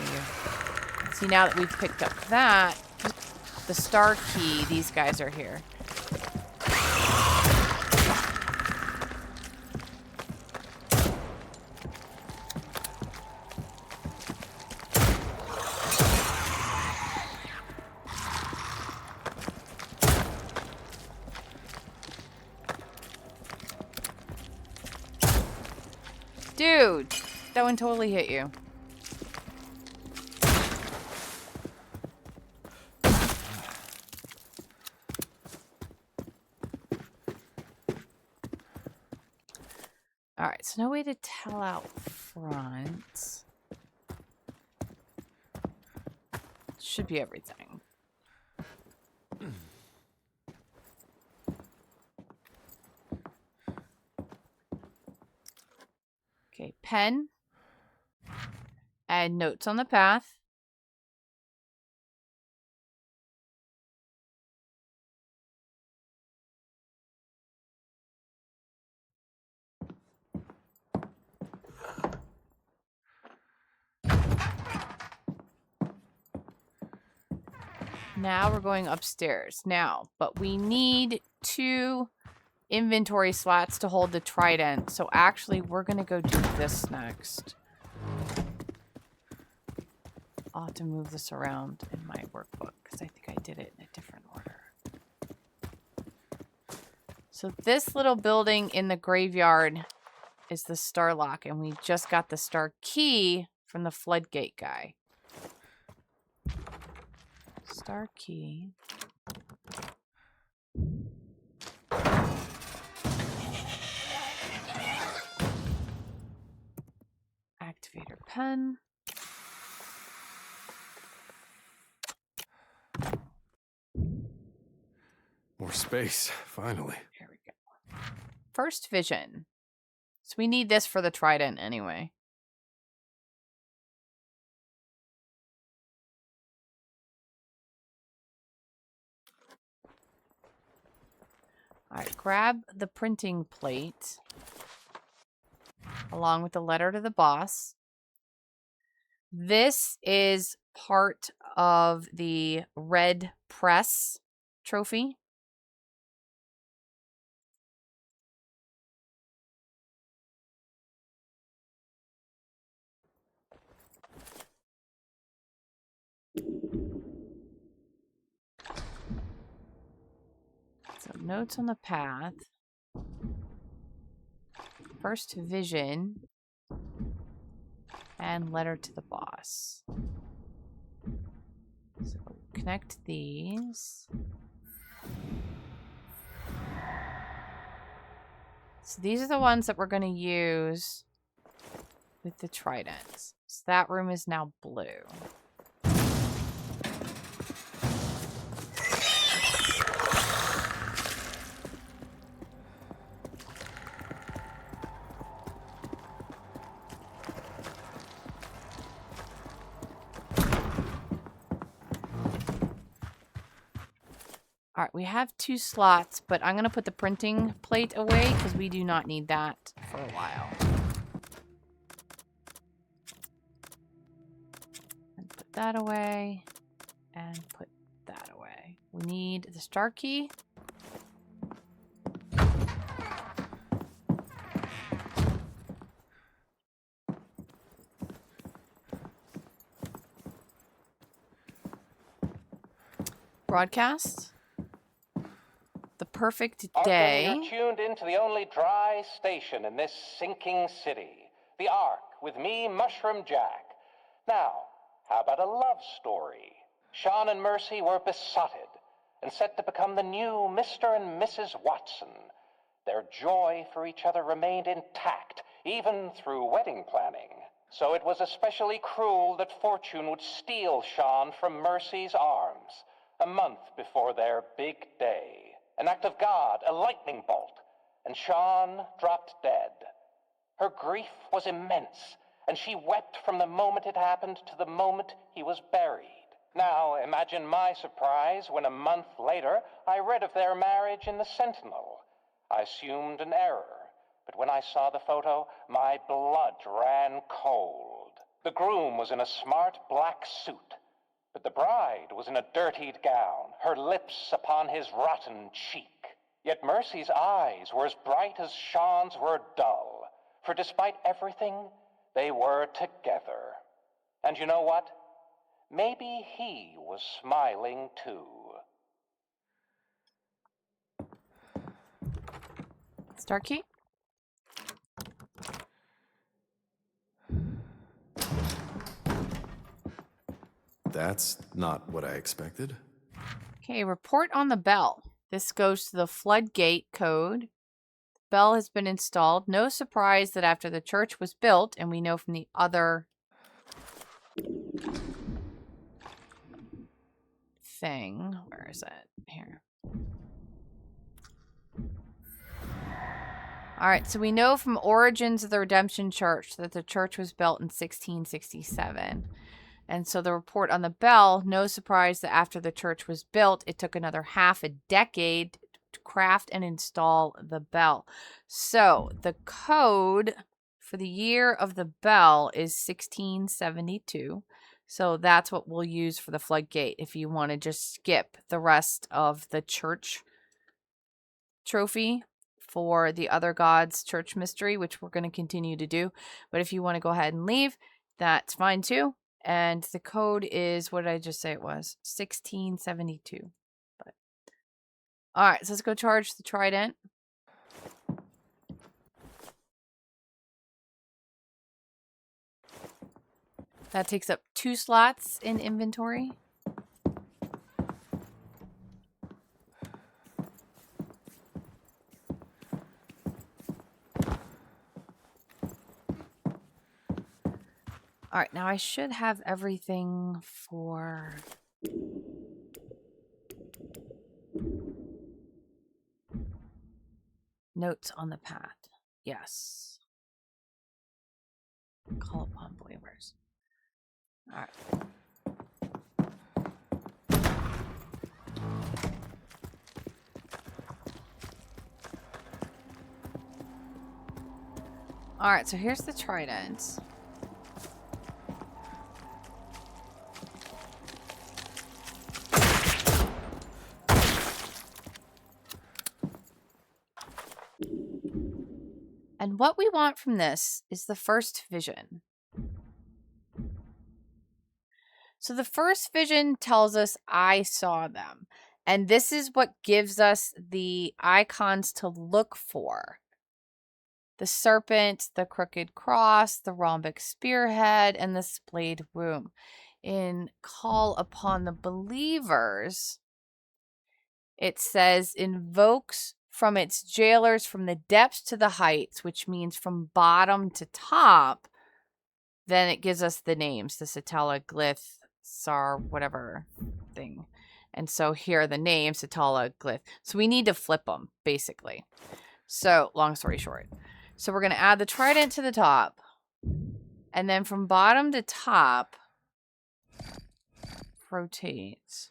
See, now that we've picked up that, the star key, these guys are here. Dude, that one totally hit you. Alright, so no way to tell out front. Should be everything. Okay, pen. Add notes on the path. Now we're going upstairs. Now, but we need 2 inventory slots to hold the trident. So actually, we're going to go do this next. I'll have to move this around in my workbook because I think I did it in a different order. So this little building in the graveyard is the star lock, and we just got the star key from the Floodgate guy. Star key. Activator pen. More space, finally. Here we go. First vision. So we need this for the trident anyway. Alright, grab the printing plate along with the letter to the boss. This is part of the red press trophy. So notes on the path. First vision. And letter to the boss. So connect these. So these are the ones that we're going to use with the tridents. So that room is now blue. we have 2 slots, but I'm going to put the printing plate away because we do not need that for a while. And put that away. And put that away. We need the star key. Broadcast. The perfect day. Arkham, you're tuned into the only dry station in this sinking city. The Ark, with me, Mushroom Jack. Now, how about a love story? Sean and Mercy were besotted and set to become the new Mr. and Mrs. Watson. Their joy for each other remained intact, even through wedding planning. So it was especially cruel that fortune would steal Sean from Mercy's arms a month before their big day. An act of God, a lightning bolt, and Sean dropped dead. Her grief was immense, and she wept from the moment it happened to the moment he was buried. Now, imagine my surprise when a month later I read of their marriage in the Sentinel. I assumed an error, but when I saw the photo, my blood ran cold. The groom was in a smart black suit, but the bride was in a dirtied gown, her lips upon his rotten cheek. Yet Mercy's eyes were as bright as Sean's were dull, for despite everything, they were together. And you know what? Maybe he was smiling too. Star key. That's not what I expected. Okay, report on the bell. This goes to the Floodgate Code. The bell has been installed. No surprise that after the church was built, and we know from the other thing. Where is it? Here. Alright, so we know from Origins of the Redemption Church that the church was built in 1667. And so the report on the bell, no surprise that after the church was built, it took another half a decade to craft and install the bell. So the code for the year of the bell is 1672. So that's what we'll use for the floodgate if you want to just skip the rest of the church trophy for the other gods church mystery, which we're going to continue to do. But if you want to go ahead and leave, that's fine too. And the code is, what did I just say it was? 1672. But all right, so let's go charge the Trident. That takes up 2 slots in inventory. All right, now I should have everything for notes on the path. Yes. Call upon believers. All right. All right, so here's the Trident. And what we want from this is the first vision. So the first vision tells us I saw them. And this is what gives us the icons to look for. The serpent, the crooked cross, the rhombic spearhead, and the splayed womb. In Call Upon the Believers, it says, invokes from its jailers from the depths to the heights, which means from bottom to top. Then it gives us the names, the Satella, Glyph, Sar, whatever thing. And so here are the names, Satella, Glyph. So we need to flip them, basically. So, long story short. So we're going to add the Trident to the top. And then from bottom to top, rotate.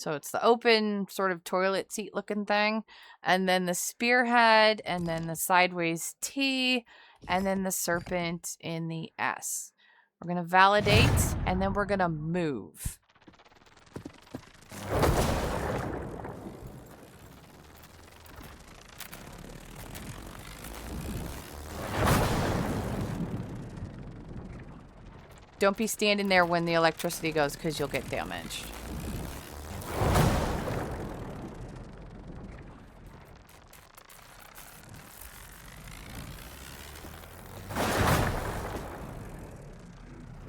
So it's the open sort of toilet seat looking thing, and then the spearhead, and then the sideways T, and then the serpent in the S. We're going to validate, and then we're going to move. Don't be standing there when the electricity goes because you'll get damaged.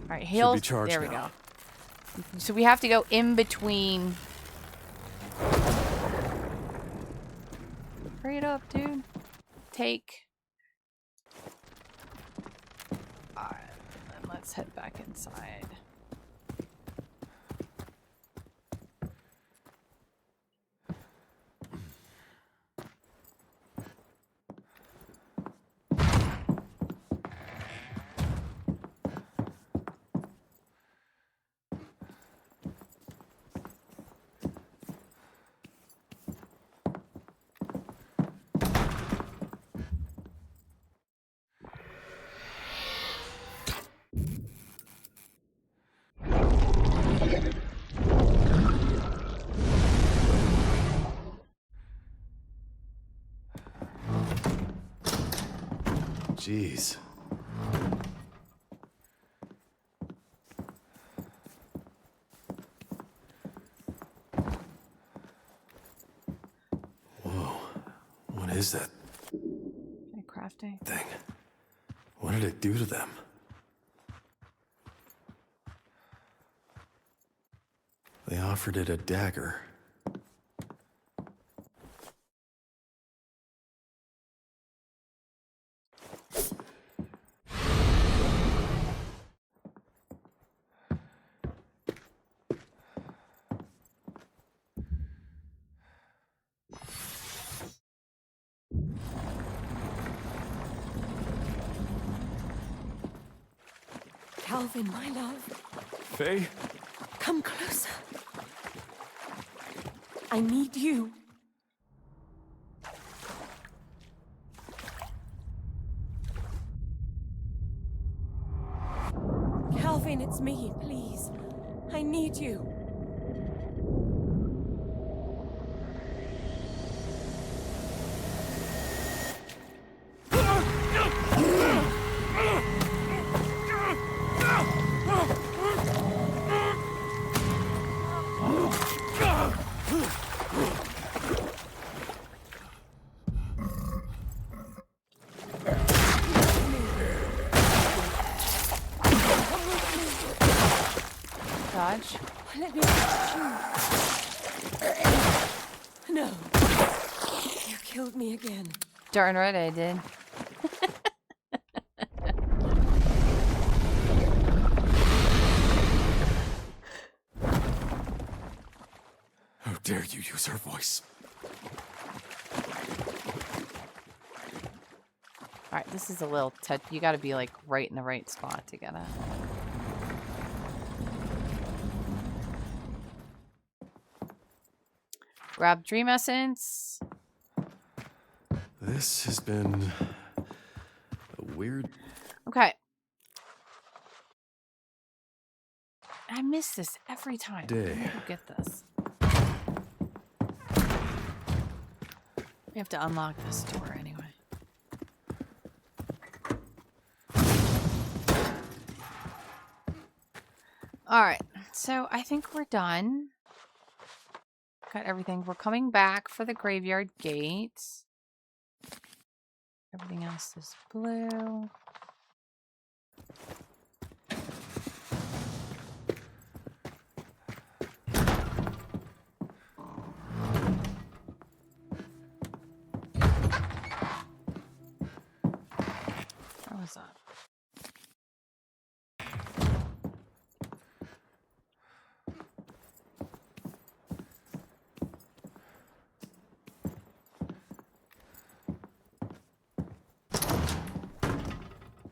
All right, heals. There we go. So we have to go in between. Hurry it up, dude. Take. All right, then let's head back inside. Jeez. Whoa. What is that Crafting thing? What did it do to them? They offered it a dagger. Calvin, my love. Faye? Come closer. I need you. Calvin, it's me, please. I need you. dodge. Let me touch you. No. You killed me again. Darn right I did. How dare you use her voice? Alright, this is a little touch. You gotta be like right in the right spot to get it. Grab Dream Essence. This has been a weird... Okay. I miss this every time. Day. I never get this. We have to unlock this door anyway. Alright, so I think we're done. Got everything. We're coming back for the graveyard gate. Everything else is blue. Where was that?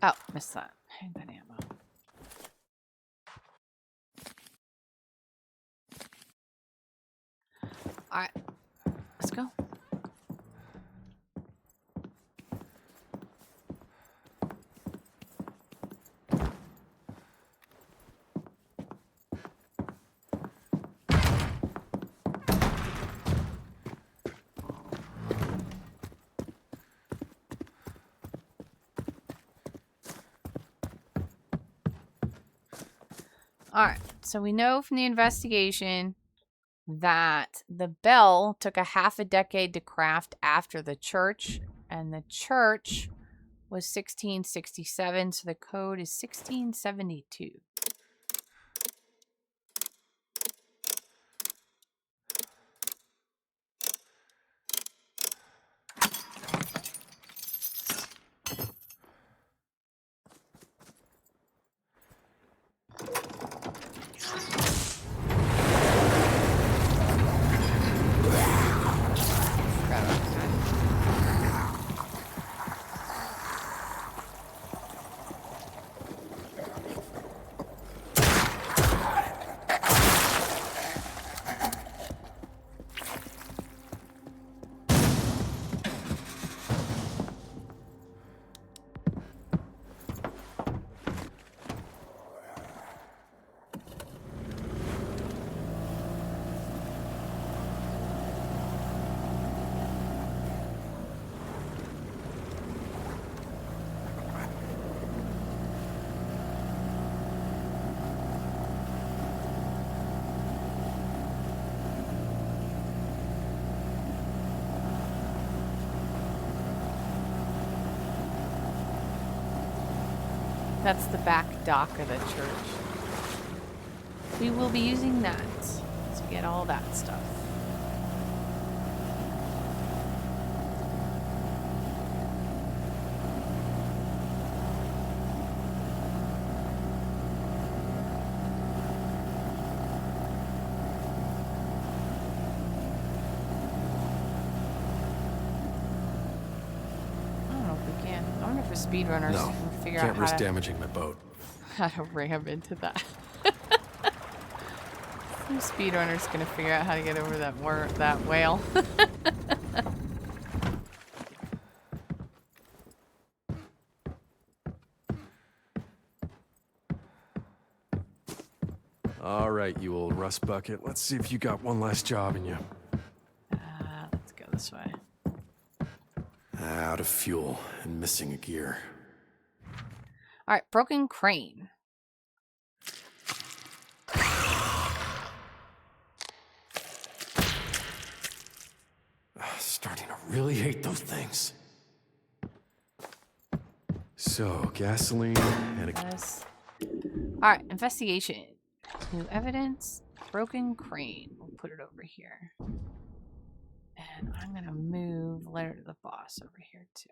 Oh, missed that. Handgun ammo. Alright. Let's go. Alright, so we know from the investigation that the bell took a half a decade to craft after the church, and the church was 1667, so the code is 1672. That's the back dock of the church. We will be using that to get all that stuff. I don't know if we can. I wonder if the speedrunners No, can figure can't out risk damaging my boat. how to ram into that. Some speedrunner's gonna figure out how to get over that whale. All right, you old rust bucket. Let's see if you got one last job in you. Let's go this way. Out of fuel and missing a gear. All right, broken crane. Starting to really hate those things. So, gasoline and a... Yes. All right, investigation. New evidence. Broken crane. We'll put it over here. And I'm going to move letter to the boss over here too.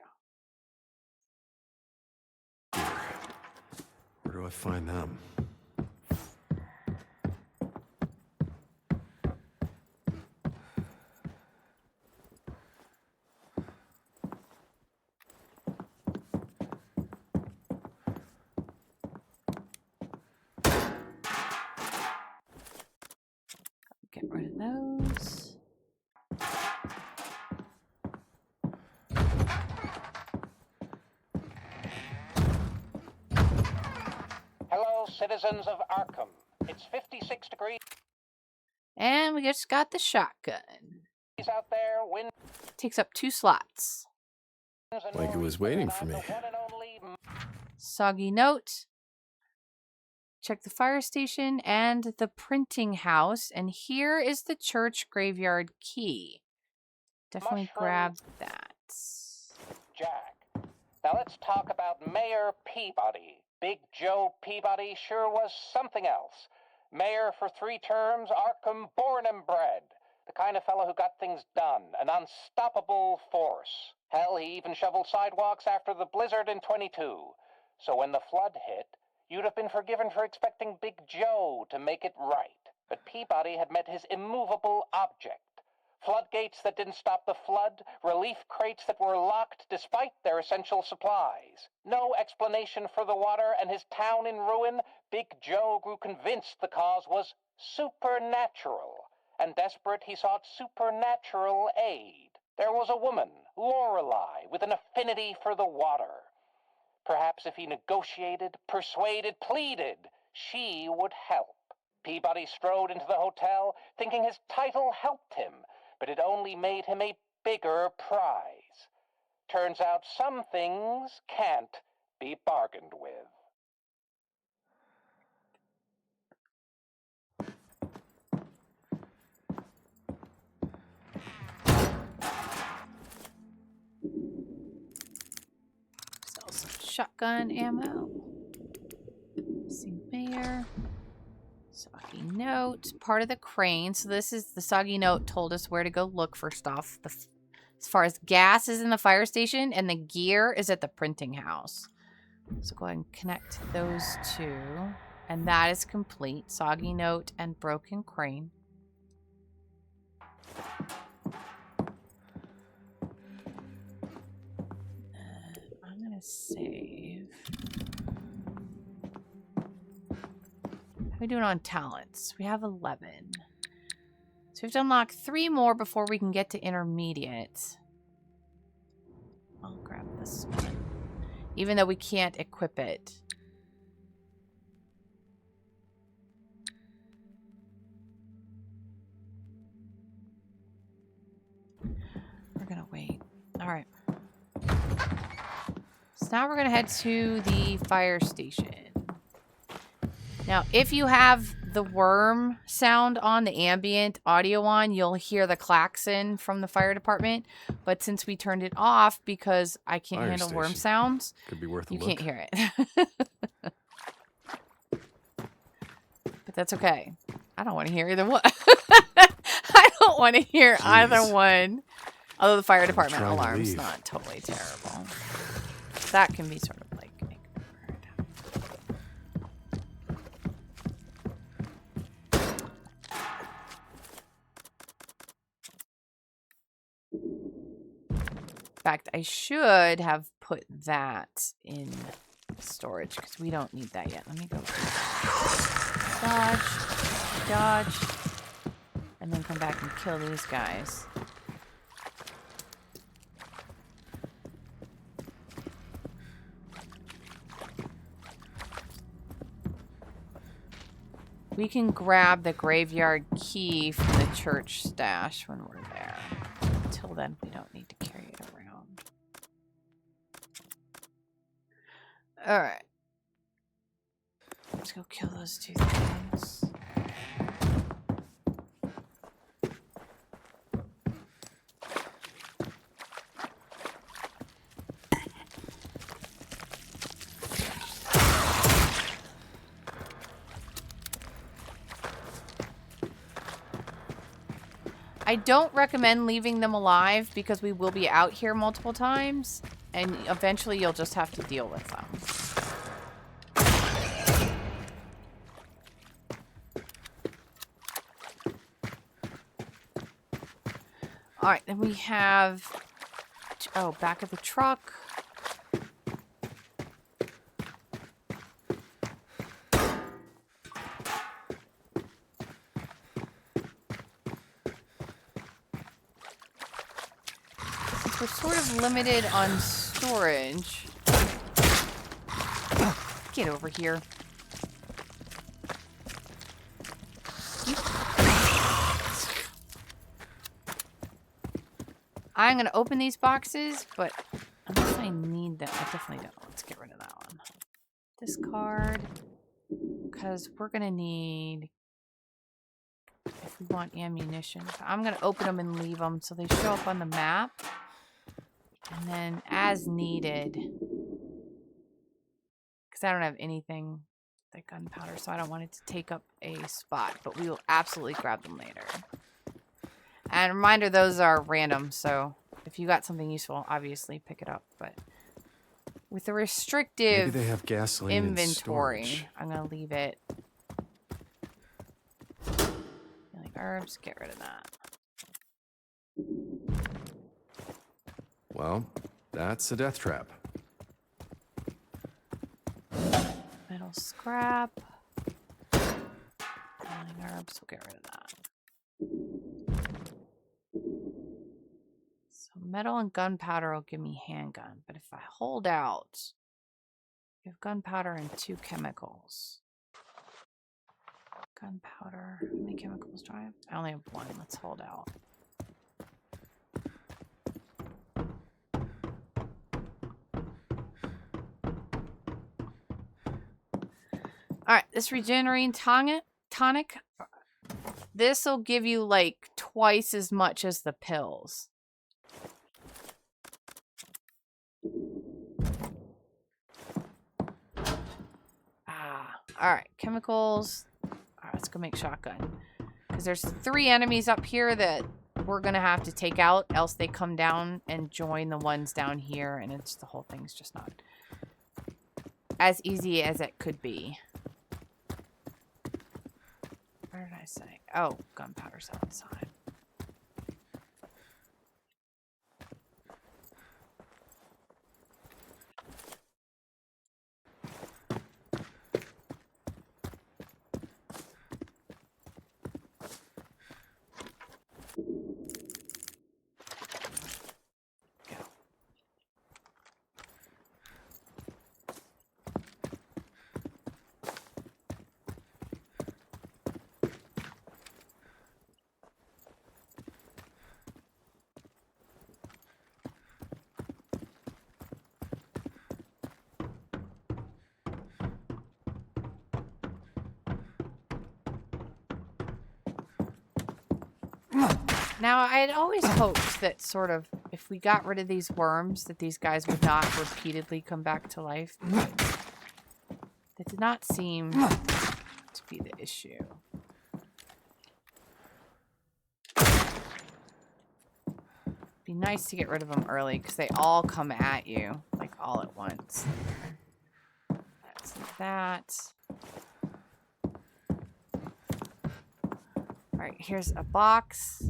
Where do I find them? Get rid of those. Hello, citizens of Arkham. It's 56 degrees And we just got the shotgun. out there. Wind Takes up 2 slots. Like it was waiting for me. Soggy note. Check the fire station and the printing house. And here is the church graveyard key. Definitely Mushroom. grab that. Jack. Now let's talk about Mayor Peabody. Big Joe Peabody sure was something else. Mayor for 3 terms, Arkham born and bred. The kind of fellow who got things done, an unstoppable force. Hell, he even shoveled sidewalks after the blizzard in 22. So when the flood hit, you'd have been forgiven for expecting Big Joe to make it right. But Peabody had met his immovable object. Floodgates that didn't stop the flood, relief crates that were locked despite their essential supplies. No explanation for the water and his town in ruin. Big Joe grew convinced the cause was supernatural. and desperate he sought supernatural aid. There was a woman, Lorelei, with an affinity for the water. Perhaps if he negotiated, persuaded, pleaded, she would help. Peabody strode into the hotel, thinking his title helped him, but it only made him a bigger prize. Turns out some things can't be bargained with. Sell some shotgun ammo. See Mayor. Soggy note. Part of the crane. So this is the Soggy note told us where to go look for stuff. As far as gas is in the fire station and the gear is at the printing house. So go ahead and connect those two. And that is complete. Soggy note and broken crane. I'm going to save. How are we doing on talents? We have 11. So we have to unlock 3 more before we can get to intermediate. I'll grab this one. Even though we can't equip it. We're gonna wait. Alright. So now we're gonna head to the fire station. Now, if you have the worm sound on, the ambient audio on, you'll hear the klaxon from the fire department. But since we turned it off because I can't Fire handle worm station. sounds, Could be worth a you look. can't hear it. But that's okay. I don't want to hear either one. I don't want to hear either one. Although the fire department trying to alarm's leave. not totally terrible. That can be sort of like ignored. In fact, I should have put that in storage because we don't need that yet. Let me go dodge, dodge, and then come back and kill these guys. We can grab the graveyard key from the church stash when we're there. Until then, we don't need to carry it around. Alright. Let's go kill those 2 things. I don't recommend leaving them alive because we will be out here multiple times and eventually you'll just have to deal with them. Alright, then we have... Oh, back of the truck. We're sort of limited on storage. Get over here. I'm going to open these boxes, but unless I need them, I definitely don't. Let's get rid of that one. Discard. Because we're going to need... If we want ammunition. I'm going to open them and leave them so they show up on the map. And then as needed. Because I don't have anything like gunpowder, so I don't want it to take up a spot. But we will absolutely grab them later. And reminder, those are random, so if you got something useful, obviously pick it up. But with the restrictive Maybe they have gasoline inventory, in storage. I'm going to leave it. Healing herbs, get rid of that. Well, that's a death trap. Metal scrap. Healing herbs, we'll get rid of that. So metal and gunpowder will give me handgun, but if I hold out, you have gunpowder and 2 chemicals. Gunpowder. How many chemicals do I have? I only have 1. Let's hold out. Alright, this regenerating tonic. This will give you like twice as much as the pills. Alright, chemicals. Alright, let's go make shotgun. Because there's 3 enemies up here that we're going to have to take out, else they come down and join the ones down here, and it's the whole thing's just not as easy as it could be. Where did I say? Oh, gunpowder's outside. Now, I had always hoped that sort of, if we got rid of these worms, that these guys would not repeatedly come back to life. That did not seem to be the issue. Be nice to get rid of them early, because they all come at you, like, all at once. That's that. Alright, here's a box.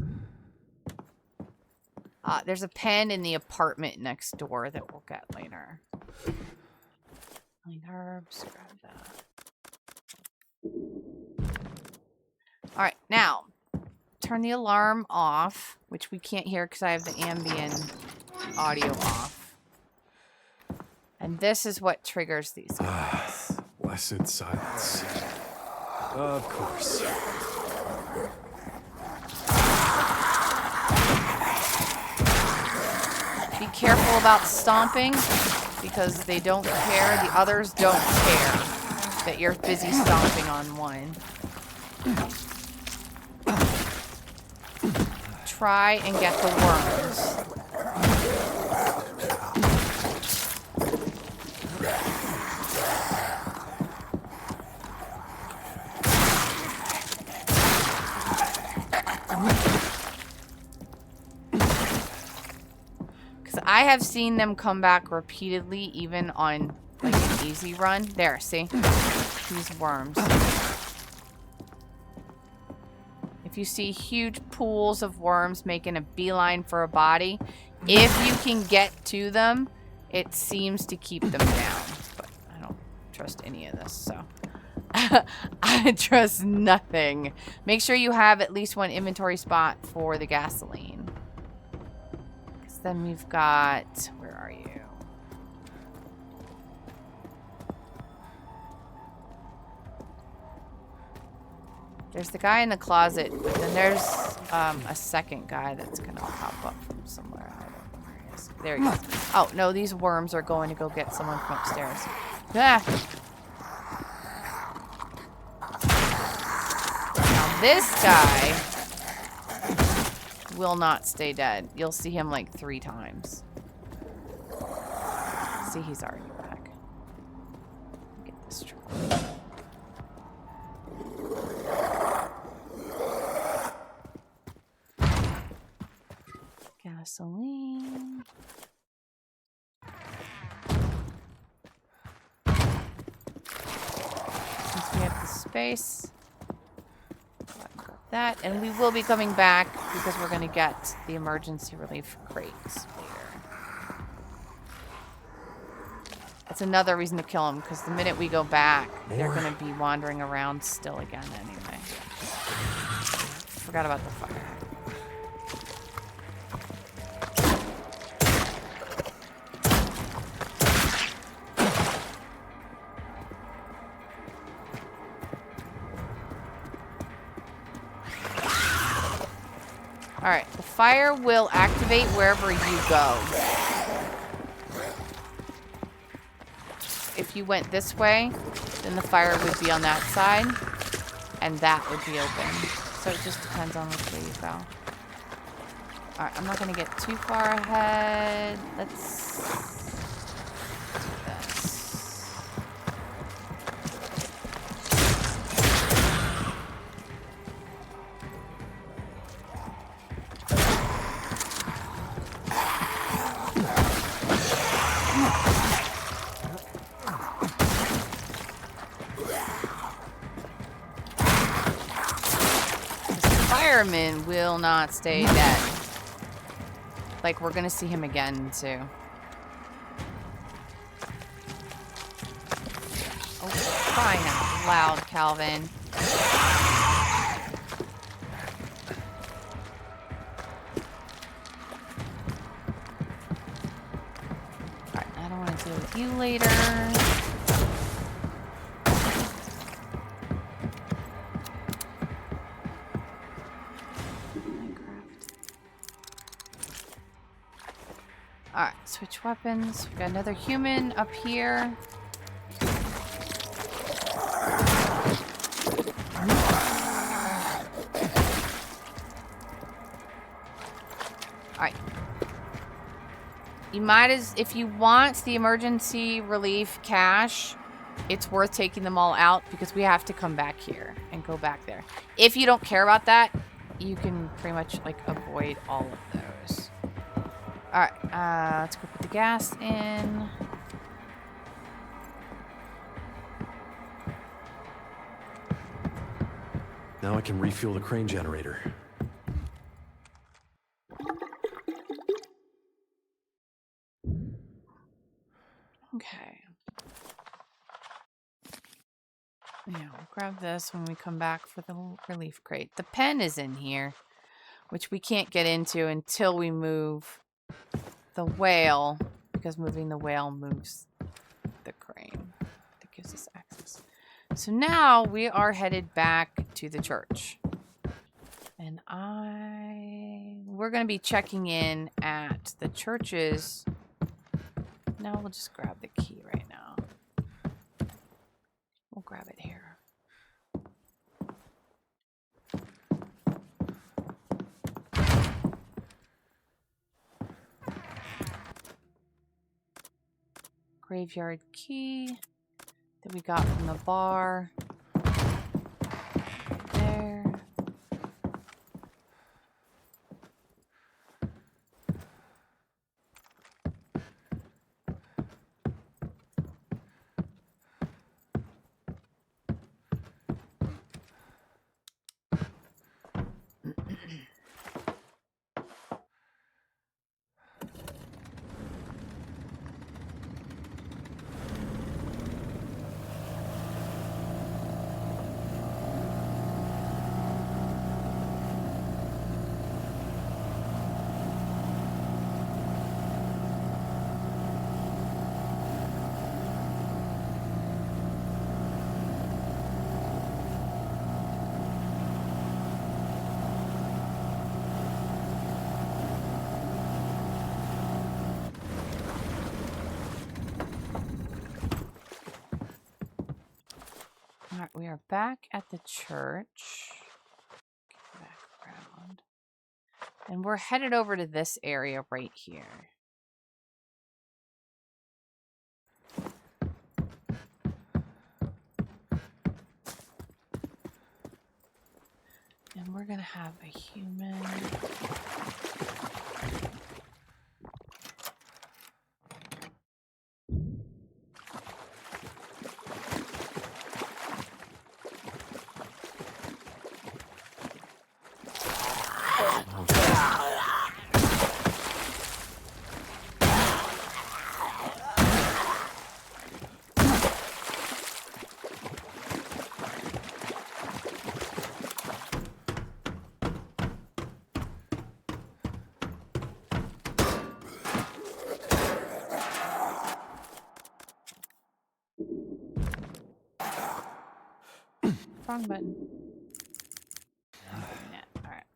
There's a pen in the apartment next door that we'll get later. Clean herbs, grab that. Alright, now, turn the alarm off, which we can't hear because I have the ambient audio off. And this is what triggers these guys. Blessed silence. Of course. Be careful about stomping, because they don't care. The others don't care that you're busy stomping on one. Try and get the worms. I have seen them come back repeatedly, even on like an easy run. There, see? These worms. If you see huge pools of worms making a beeline for a body, if you can get to them, it seems to keep them down. But I don't trust any of this, so. I trust nothing. Make sure you have at least 1 inventory spot for the gasoline. Then we've got, where are you? There's the guy in the closet, but then there's a second guy that's gonna pop up from somewhere. I don't know where he is. There he goes. Oh, no, these worms are going to go get someone from upstairs. Ah. Now this guy will not stay dead. You'll see him like 3 times. See, he's already back. Get this truck. Gasoline. Since we have the space. That, and we will be coming back because we're going to get the emergency relief crates later. That's another reason to kill them, because the minute we go back, they're going to be wandering around still again anyway. Forgot about the fire. Alright, the fire will activate wherever you go. If you went this way, then the fire would be on that side, and that would be open. So it just depends on which way you go. Alright, I'm not going to get too far ahead. Let's do this. Fireman will not stay dead. Like, we're gonna see him again, too. Oh, crying out loud, Calvin. Alright, I don't want to deal with you later. Alright, switch weapons. We've got another human up here. Alright. You might if you want the emergency relief cache, it's worth taking them all out because we have to come back here and go back there. If you don't care about that, you can pretty much like avoid all of those. Alright, let's go put the gas in. Now I can refuel the crane generator. Okay. Yeah, we'll grab this when we come back for the relief crate. The pen is in here, which we can't get into until we move the whale, because moving the whale moves the crane. That gives us access. So now we are headed back to the church. And we're going to be checking in at the churches. No, we'll just grab the key right now. We'll grab it here. Graveyard key that we got from the bar. There. Alright, we are back at the church. Get back around. And we're headed over to this area right here. And we're gonna have a human. Wrong button. Yeah, alright.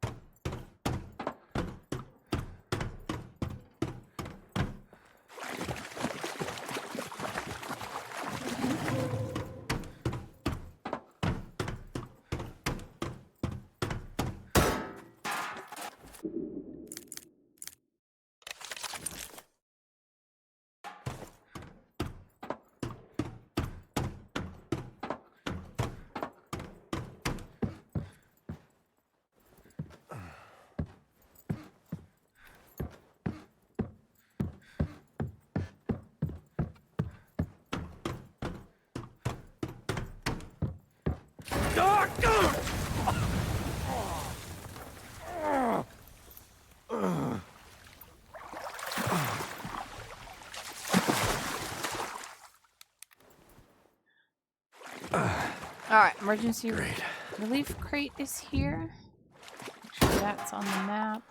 Alright, emergency relief crate is here. Make sure that's on the map.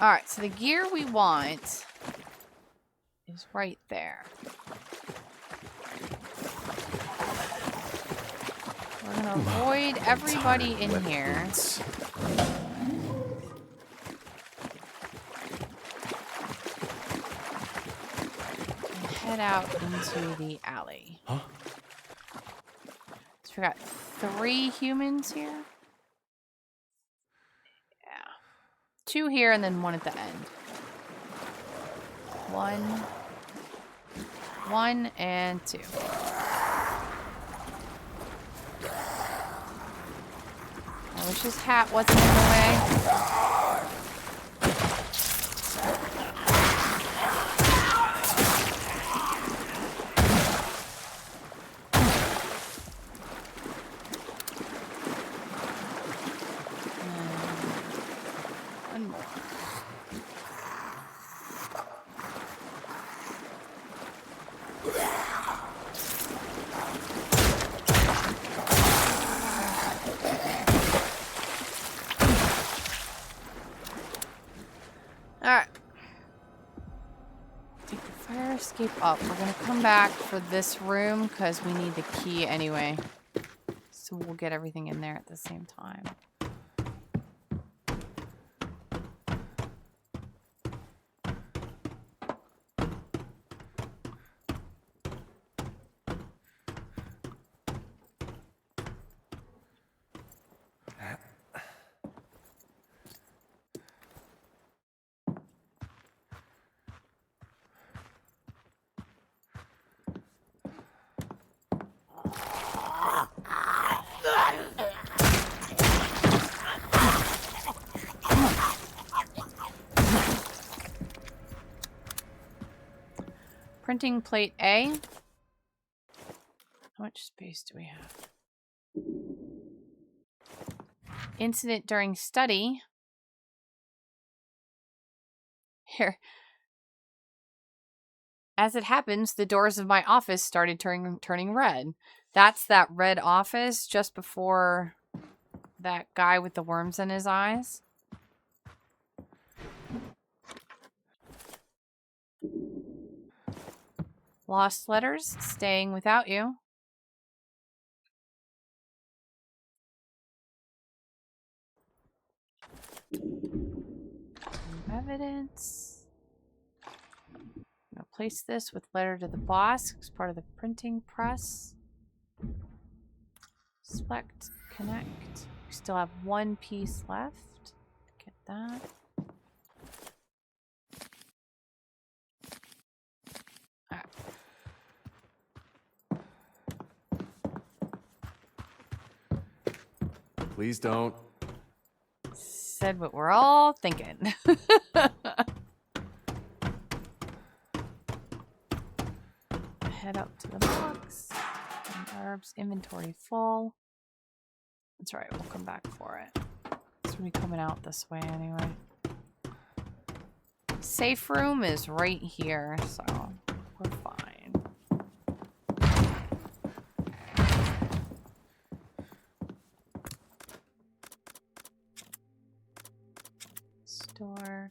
Alright, so the gear we want is right there. We're gonna avoid everybody in here. And head out into the alley. Huh? So we got 3 humans here. Yeah. 2 here and then 1 at the end. 1 and 2. I wish his hat wasn't in the way. One more. Alright. Take the fire escape up. We're gonna come back for this room because we need the key anyway. So we'll get everything in there at the same time. Printing plate A. How much space do we have? Incident during study. Here. As it happens, the doors of my office started turning red. That's that red office just before that guy with the worms in his eyes. Lost letters, staying without you. Evidence. I'm gonna place this with letter to the boss as part of the printing press. Select, connect. We still have 1 piece left. Get that. Alright. Please don't. Said what we're all thinking. Head up to the box. And herbs inventory full. That's right, we'll come back for it. It's gonna be coming out this way anyway. Safe room is right here, so we're fine. Store.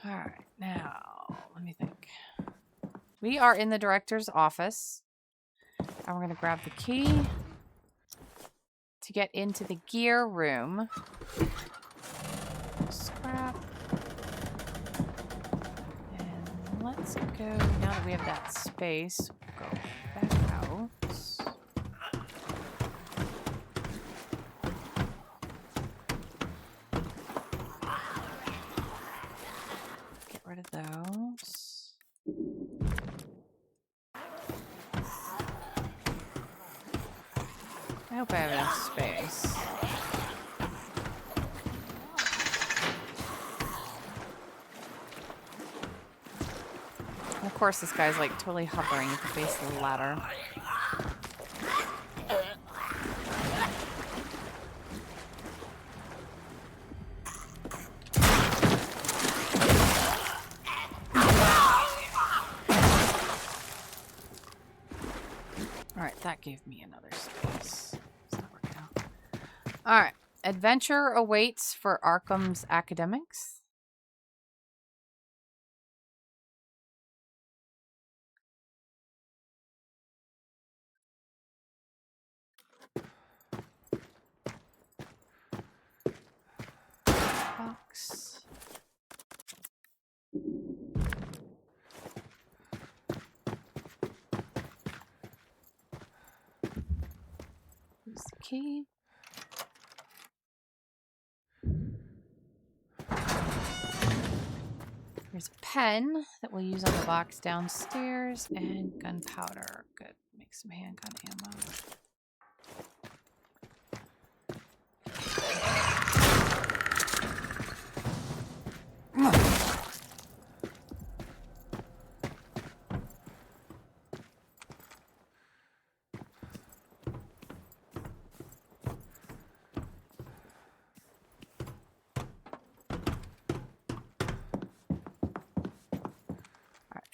Alright, now, let me think. We are in the director's office. And we're going to grab the key to get into the gear room. Scrap. And let's go, now that we have that space, we'll go back out. Get rid I hope I have enough space. And of course, this guy's like totally hovering at the base of the ladder. Alright, that gave me another space. It's not working out. Alright. Adventure awaits for Arkham's academics. Box. Here's the key. Here's a pen that we'll use on the box downstairs, and gunpowder. Good. Make some handgun ammo.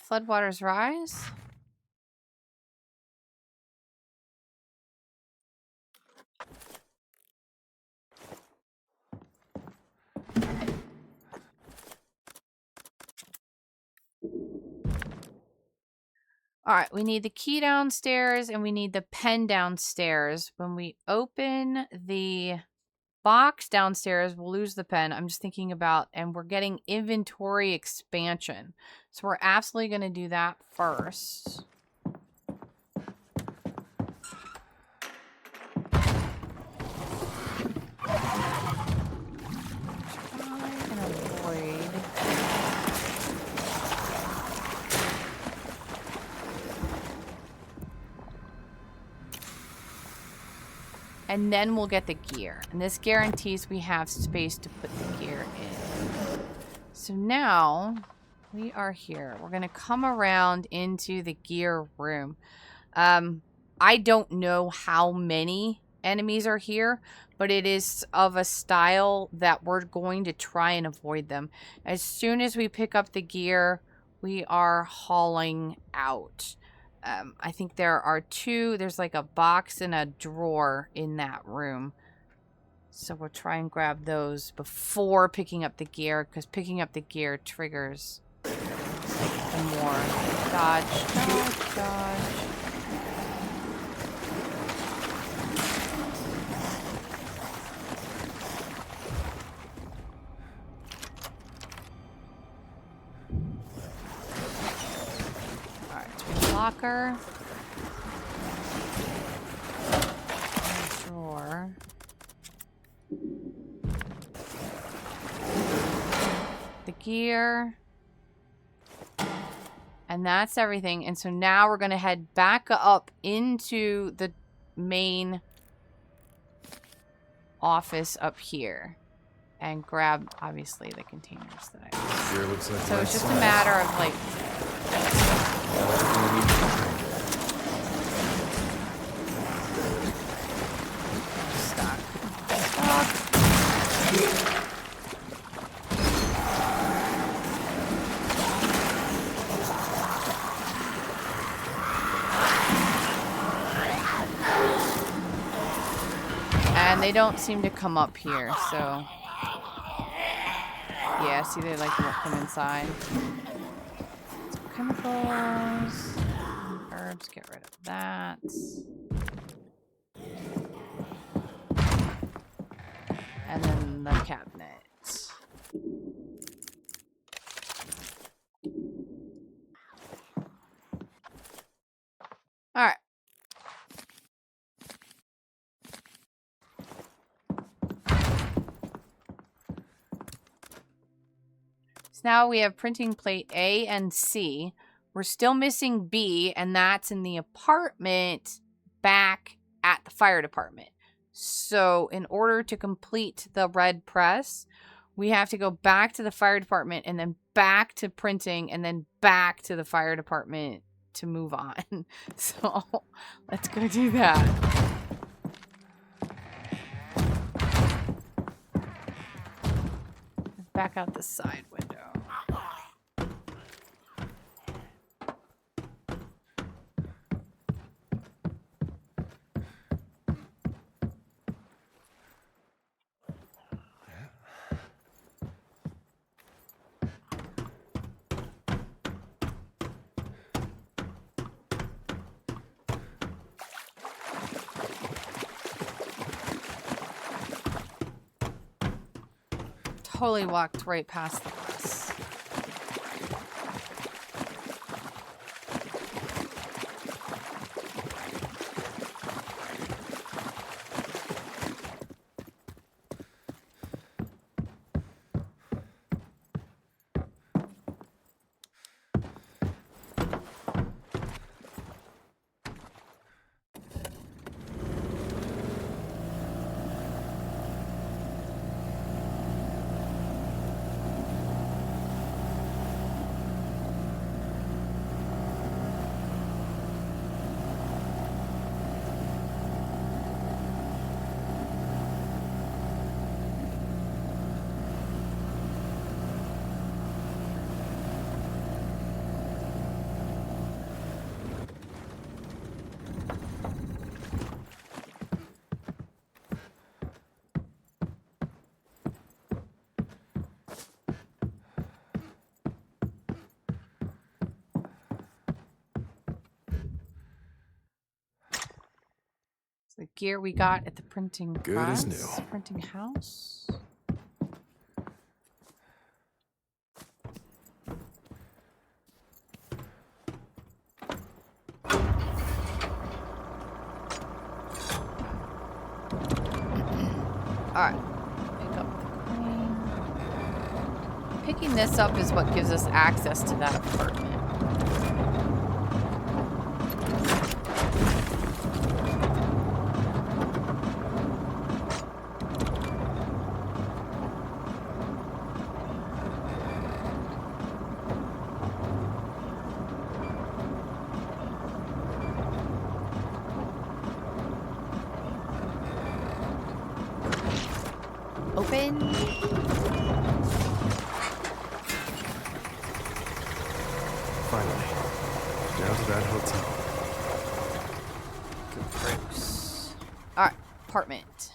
Floodwaters Rise. Alright, we need the key downstairs and we need the pen downstairs. When we open the box downstairs, we'll lose the pen. I'm just thinking about, and we're getting inventory expansion. So we're absolutely going to do that first. Try and avoid. And then we'll get the gear. And this guarantees we have space to put the gear in. So now we are here. We're going to come around into the gear room. I don't know how many enemies are here, but it is of a style that we're going to try and avoid them. As soon as we pick up the gear, we are hauling out. I think there are two. There's like a box and a drawer in that room. So we'll try and grab those before picking up the gear, because picking up the gear triggers like the more dodge, dodge, dodge. Locker. Drawer. The gear. And that's everything. And so now we're going to head back up into the main office up here. And grab, obviously, the containers that I... Sure looks like so it's just a matter of, like... Stuck. And they don't seem to come up here, so... Yeah, see, they like won't come inside. Some chemicals. Herbs, get rid of that. And then the cabinet. Alright. So now we have printing plate A and C. We're still missing B, and that's in the apartment back at the fire department. So in order to complete the red press, we have to go back to the fire department and then back to printing and then back to the fire department to move on. So let's go do that. Back out the side window. Totally walked right past the bus. The gear we got at the printing Good press, as new. printing house. All right, pick up the crane. Picking this up is what gives us access to that apartment. Open. Finally, down to that hotel. Good Bruce. Alright, apartment.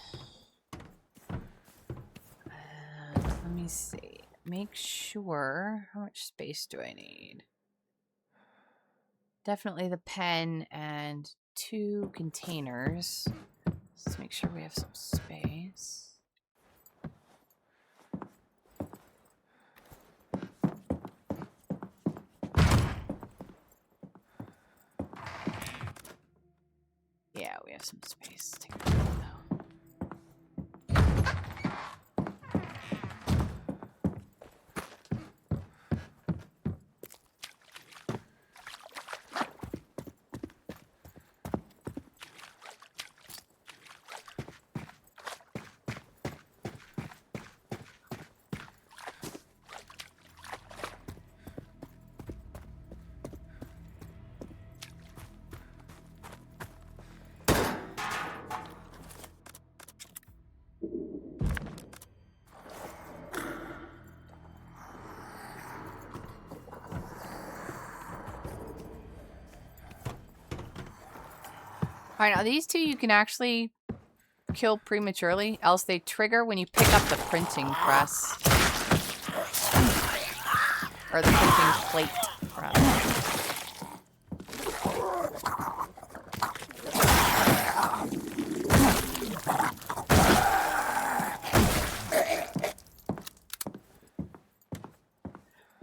Let me see. Make sure. How much space do I need? Definitely the pen and 2 containers. Let's make sure we have some space. Yeah, we have some space. Take it out now. Alright, now these 2 you can actually kill prematurely, else they trigger when you pick up the printing press. Or the printing plate, rather.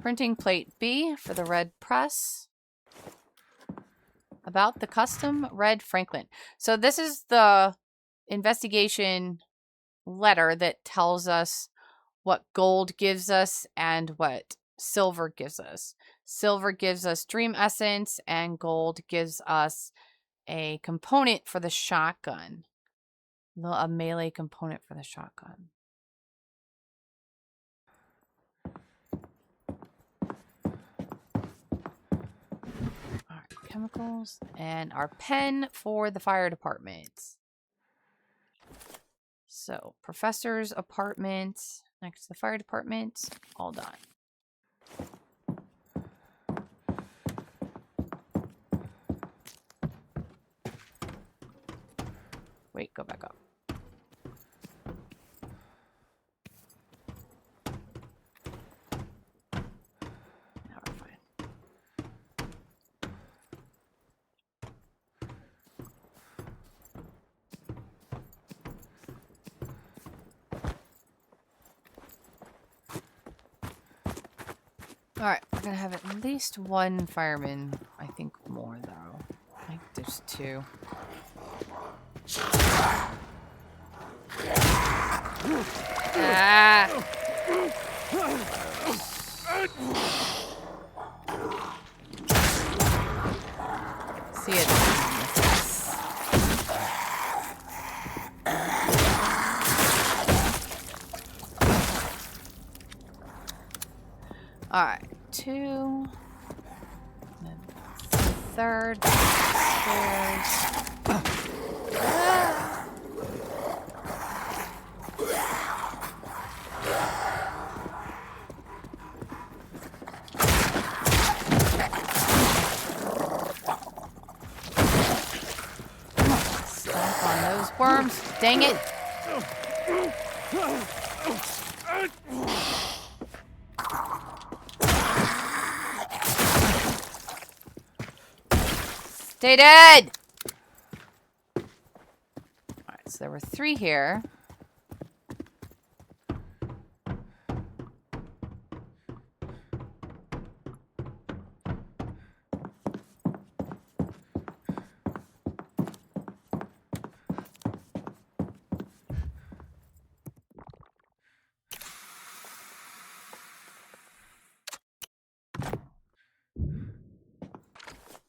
Printing plate B for the red press. About the custom red Franklin. So this is the investigation letter that tells us what gold gives us and what silver gives us. Silver gives us dream essence and gold gives us a component for the shotgun. A melee component for the shotgun. Alright, chemicals. And our pen for the fire department. So, professor's apartment next to the fire department. All done. Wait, go back up. Now we're fine. Alright, we're gonna have at least one fireman. I think more, though. I think there's two. Ah! See it. Alright, two. Then third. Stairs. Stomp on those worms. Dang it. Stay dead! Alright, so there were 3 here.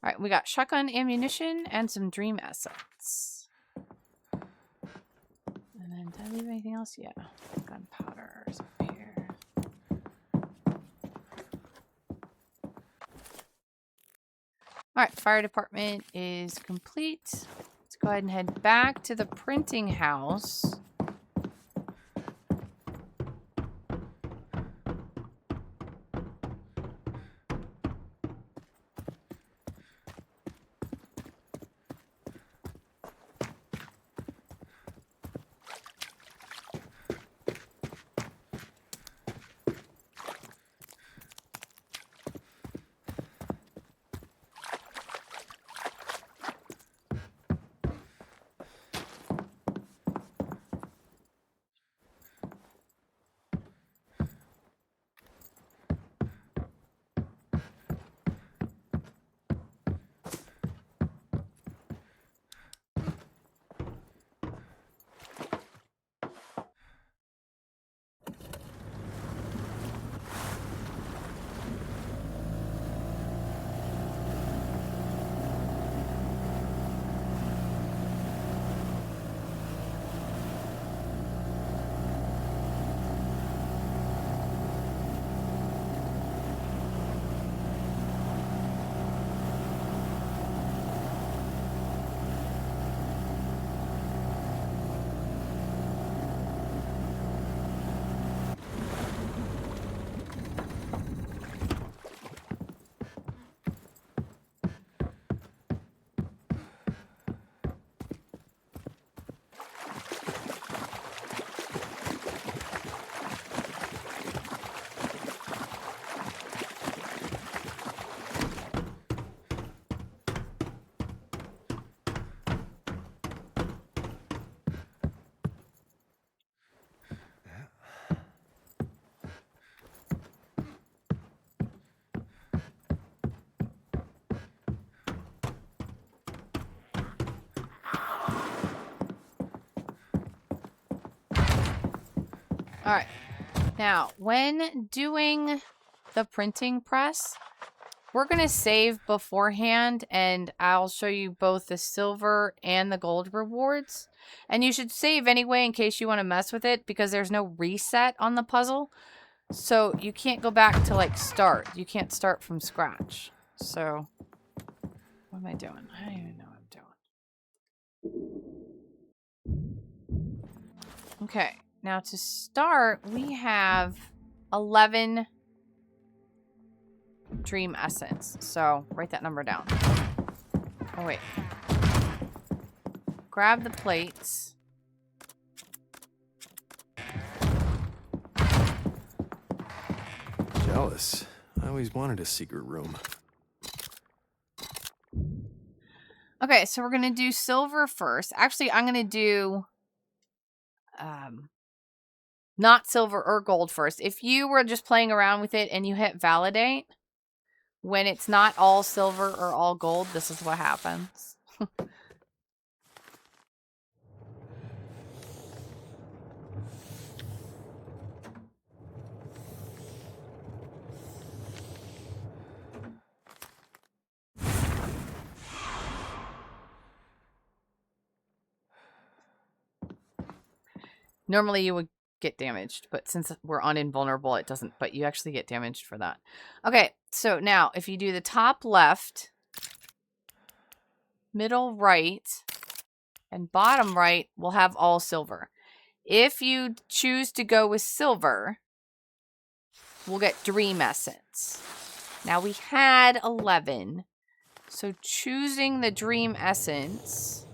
Alright, we got shotgun ammunition and some dream assets. And then, did I leave anything else? Yeah. Gunpowder is up here. Alright, fire department is complete. Let's go ahead and head back to the printing house. All right. Now, when doing the printing press, we're going to save beforehand, and I'll show you both the silver and the gold rewards. And you should save anyway in case you want to mess with it, because there's no reset on the puzzle. So you can't go back to, like, start. You can't start from scratch. So, what am I doing? I don't even know what I'm doing. Okay, now to start, we have 11 dream essence. So, write that number down. Oh, wait. Grab the plates. Jealous. I always wanted a secret room. Okay, so we're going to do silver first. Actually, I'm going to do not silver or gold first. If you were just playing around with it and you hit validate, when it's not all silver or all gold, this is what happens. Normally you would get damaged, but since we're on invulnerable, it doesn't, but you actually get damaged for that. Okay, so now if you do the top left, middle right, and bottom right, we'll have all silver. If you choose to go with silver, we'll get dream essence. Now we had 11, so choosing the dream essence,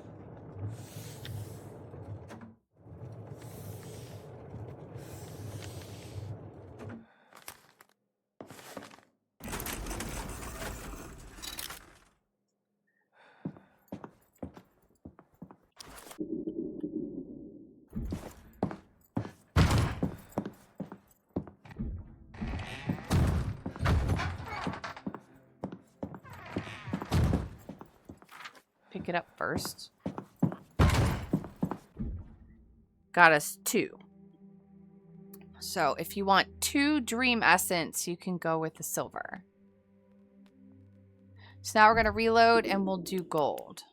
pick it up first. Got us 2. So if you want 2 dream essence, you can go with the silver. So now we're going to reload and we'll do gold.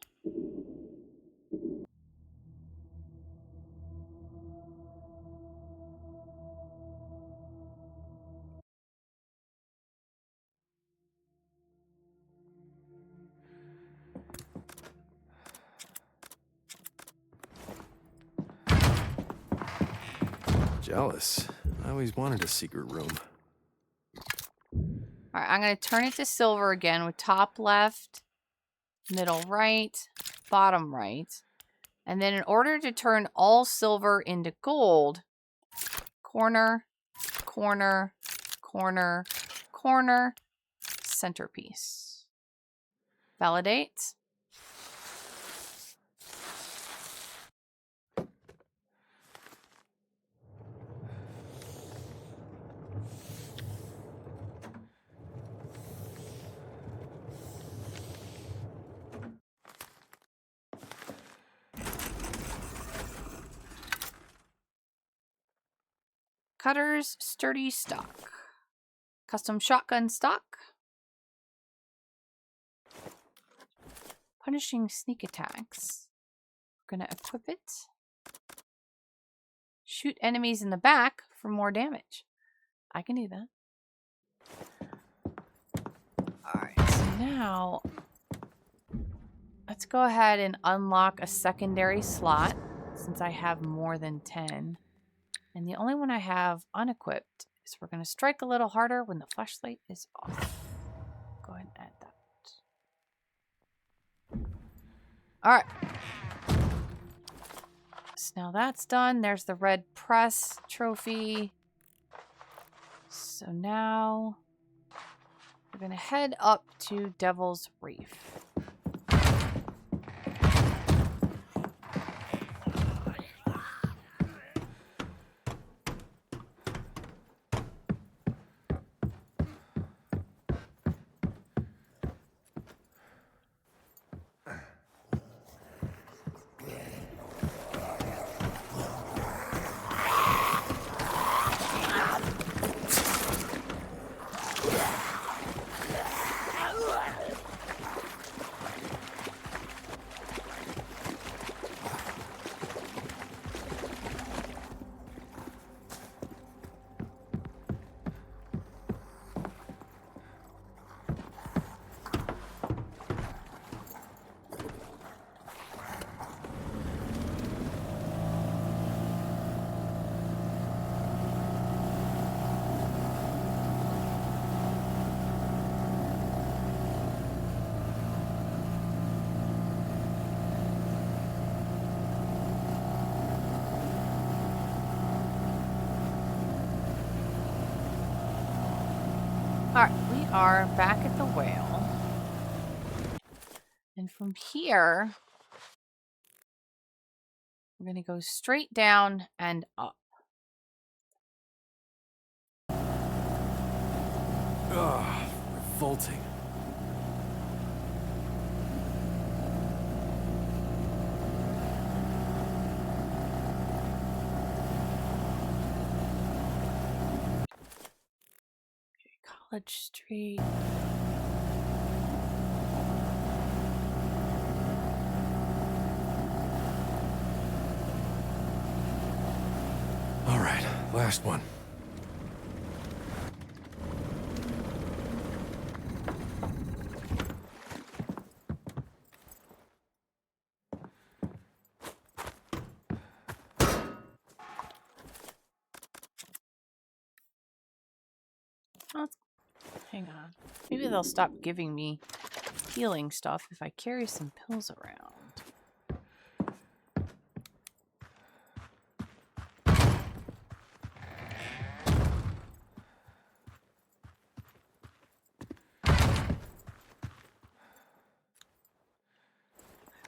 Jealous. I always wanted a secret room. Alright, I'm going to turn it to silver again with top left, middle right, bottom right. And then in order to turn all silver into gold, corner, corner, corner, corner, centerpiece. Validate. Cutter's sturdy stock. Custom shotgun stock. Punishing sneak attacks. We're going to equip it. Shoot enemies in the back for more damage. I can do that. Alright, so now let's go ahead and unlock a secondary slot since I have more than 10. And the only one I have unequipped is we're going to strike a little harder when the flashlight is off. Go ahead and add that. Alright. So now that's done. There's the red press trophy. So now we're going to head up to Devil's Reef. are back at the whale. And from here, we're going to go straight down and up. Ugh, revolting. College Street. All right, last one. Oh, hang on. Maybe they'll stop giving me healing stuff if I carry some pills around.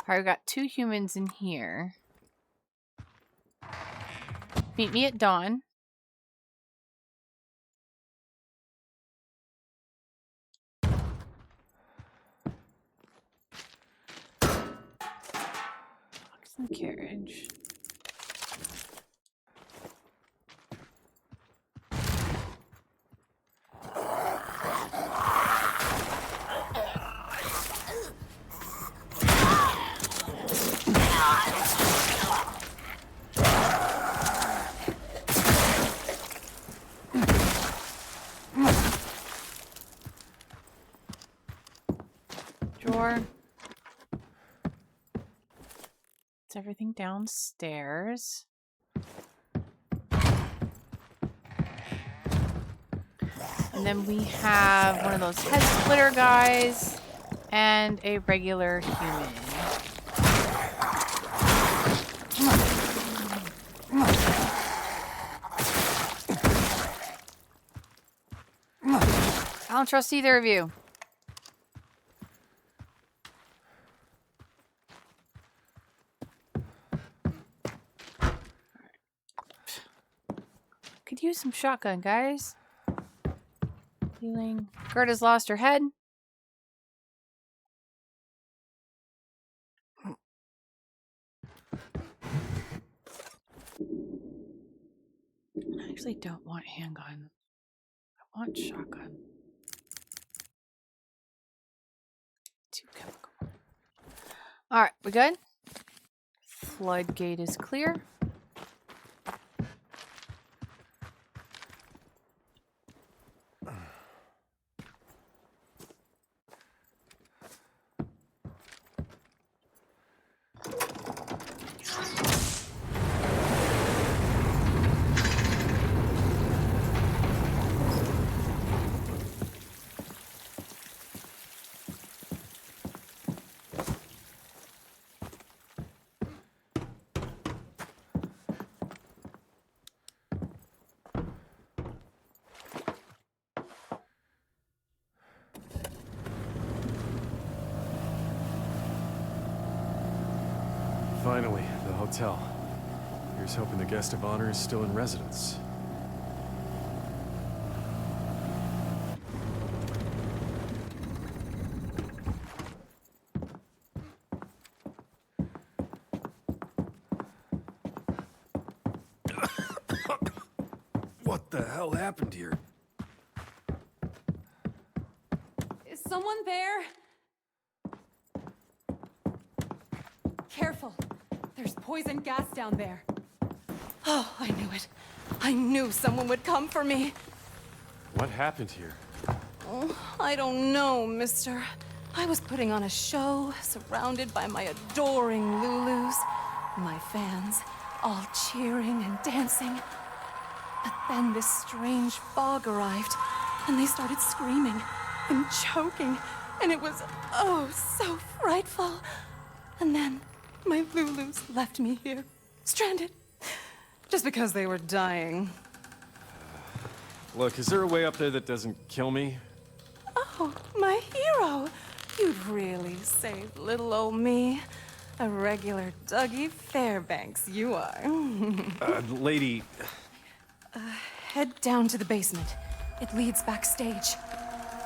Alright, we got 2 humans in here. Meet me at dawn. Oxen carriage. Drawer. It's everything downstairs. And then we have one of those head splitter guys and a regular human. I don't trust either of you. Could use some shotgun, guys. Healing. Gerda's lost her head. I actually don't want handgun. I want shotgun. Too chemical. Alright, we good? Floodgate is clear. Finally, the hotel. Here's hoping the guest of honor is still in residence. What the hell happened here? Is someone there? Careful. There's poison gas down there. Oh, I knew it. I knew someone would come for me. What happened here? Oh, I don't know, mister. I was putting on a show, surrounded by my adoring Lulus, my fans, all cheering and dancing. But then this strange fog arrived, and they started screaming and choking, and it was, oh, so frightful. And then my Lulus left me here, stranded, just because they were dying. Look, is there a way up there that doesn't kill me? Oh, my hero! You'd really saved little old me. A regular Dougie Fairbanks, you are. Lady... Head down to the basement. It leads backstage.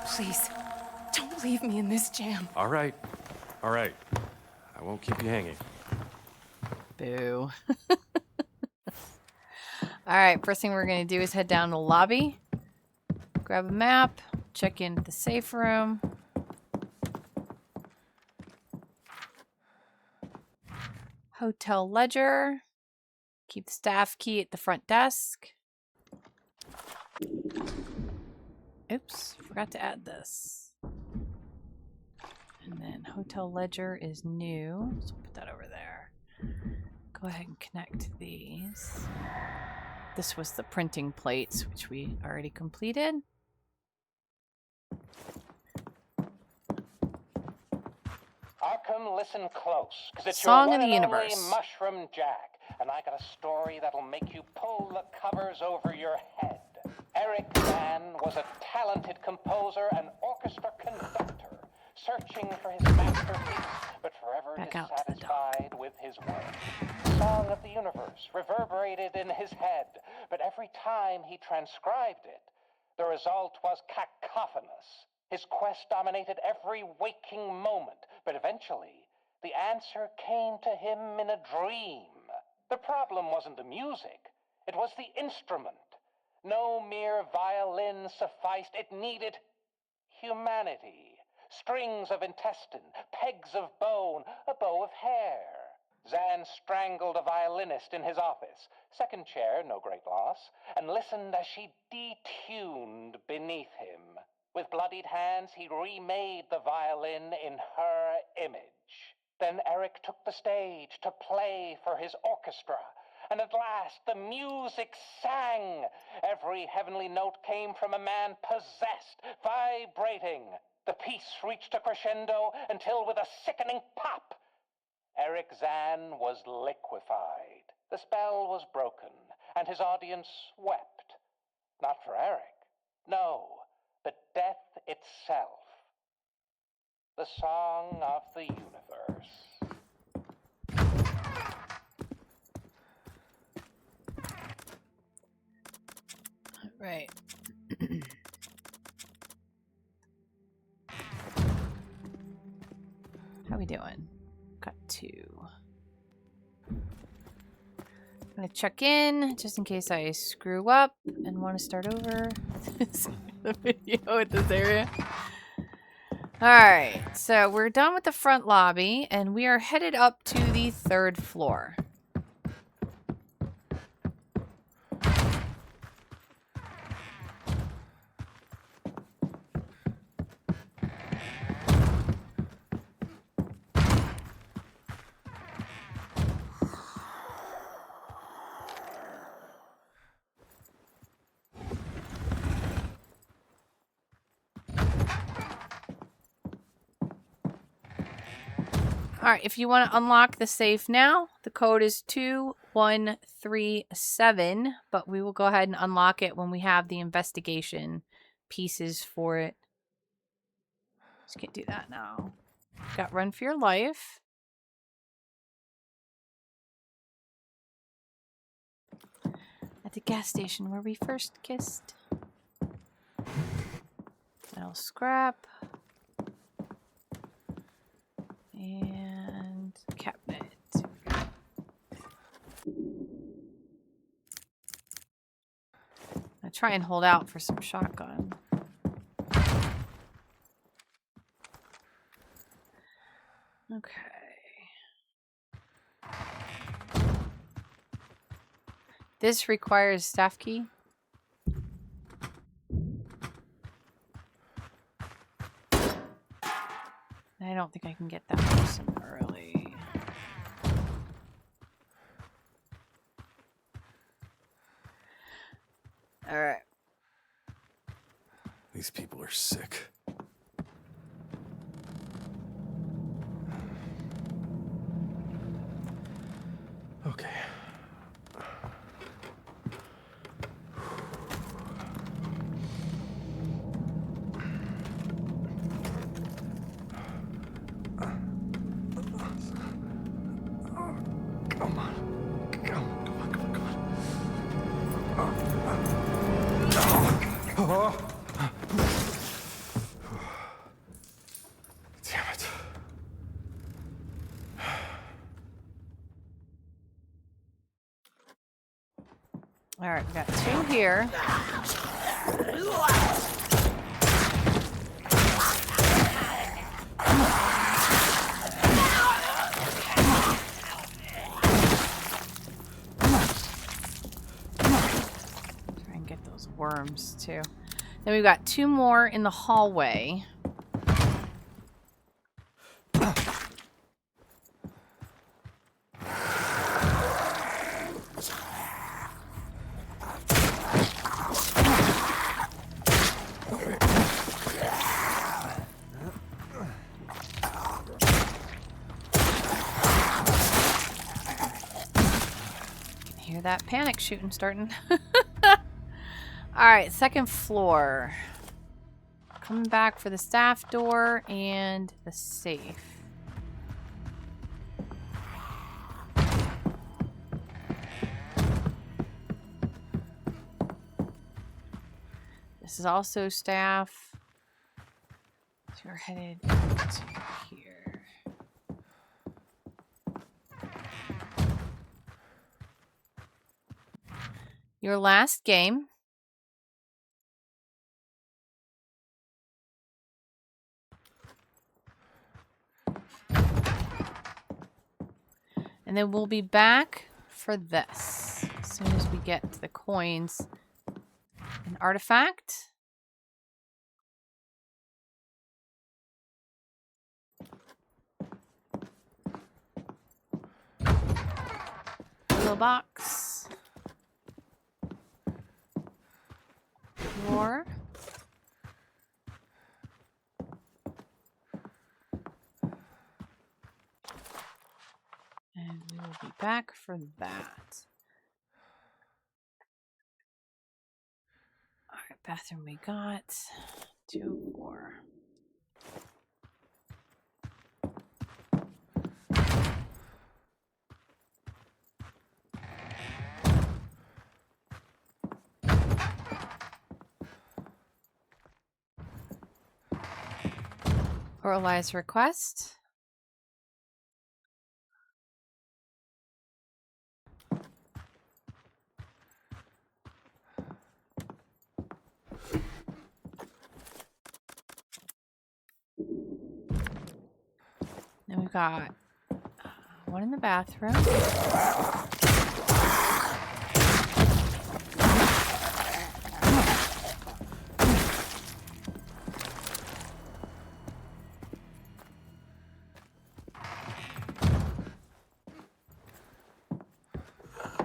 Please, don't leave me in this jam. All right. All right. I won't keep you hanging. Boo. Alright, first thing we're going to do is head down to the lobby. Grab a map. Check in at the safe room. Hotel ledger. Keep the staff key at the front desk. Oops, forgot to add this. And then hotel ledger is new, so we'll put that over there. Go ahead and connect these. This was the printing plates, which we already completed. Arkham, listen close, because it's Song your of one the and universe. only Mushroom Jack, and I got a story that'll make you pull the covers over your head. Eric Mann was a talented composer and orchestra conductor, searching for his masterpiece, but forever Back out to the dissatisfied with his work. Song of the Universe reverberated in his head, but every time he transcribed it, the result was cacophonous. His quest dominated every waking moment, but eventually, the answer came to him in a dream. The problem wasn't the music, it was the instrument. No mere violin sufficed, it needed humanity. Strings of intestine, pegs of bone, a bow of hair. Zan strangled a violinist in his office, second chair, no great loss, and listened as she detuned beneath him. With bloodied hands, he remade the violin in her image. Then Eric took the stage to play for his orchestra, and at last the music sang. Every heavenly note came from a man possessed, vibrating. The piece reached a crescendo until, with a sickening pop, Eric Zan was liquefied. The spell was broken, and his audience wept. Not for Eric, no, but death itself. The song of the universe. Right. How we doing? Got 2. I'm gonna check in just in case I screw up and want to start over the video at this area. Alright, so we're done with the front lobby and we are headed up to the 3rd floor. Alright, if you want to unlock the safe now, the code is 2137, but we will go ahead and unlock it when we have the investigation pieces for it. Just can't do that now. Got Run for Your Life. At the gas station where we first kissed. Metal scrap. And cabinet. I try and hold out for some shotgun. Okay. This requires staff key. I don't think I can get that person early. All right. These people are sick. Okay. Damn it. All right, we got 2 here. Try and get those worms too. Then we've got 2 more in the hallway. Hear that panic shooting starting. Alright, 2nd floor. Coming back for the staff door and the safe. This is also staff. So we're headed to here. Your last game. And then we'll be back for this as soon as we get to the coins. An artifact. Little box. Drawer. And we will be back for that. Alright, bathroom we got. 2, 4. Oralize request. Then we've got one in the bathroom.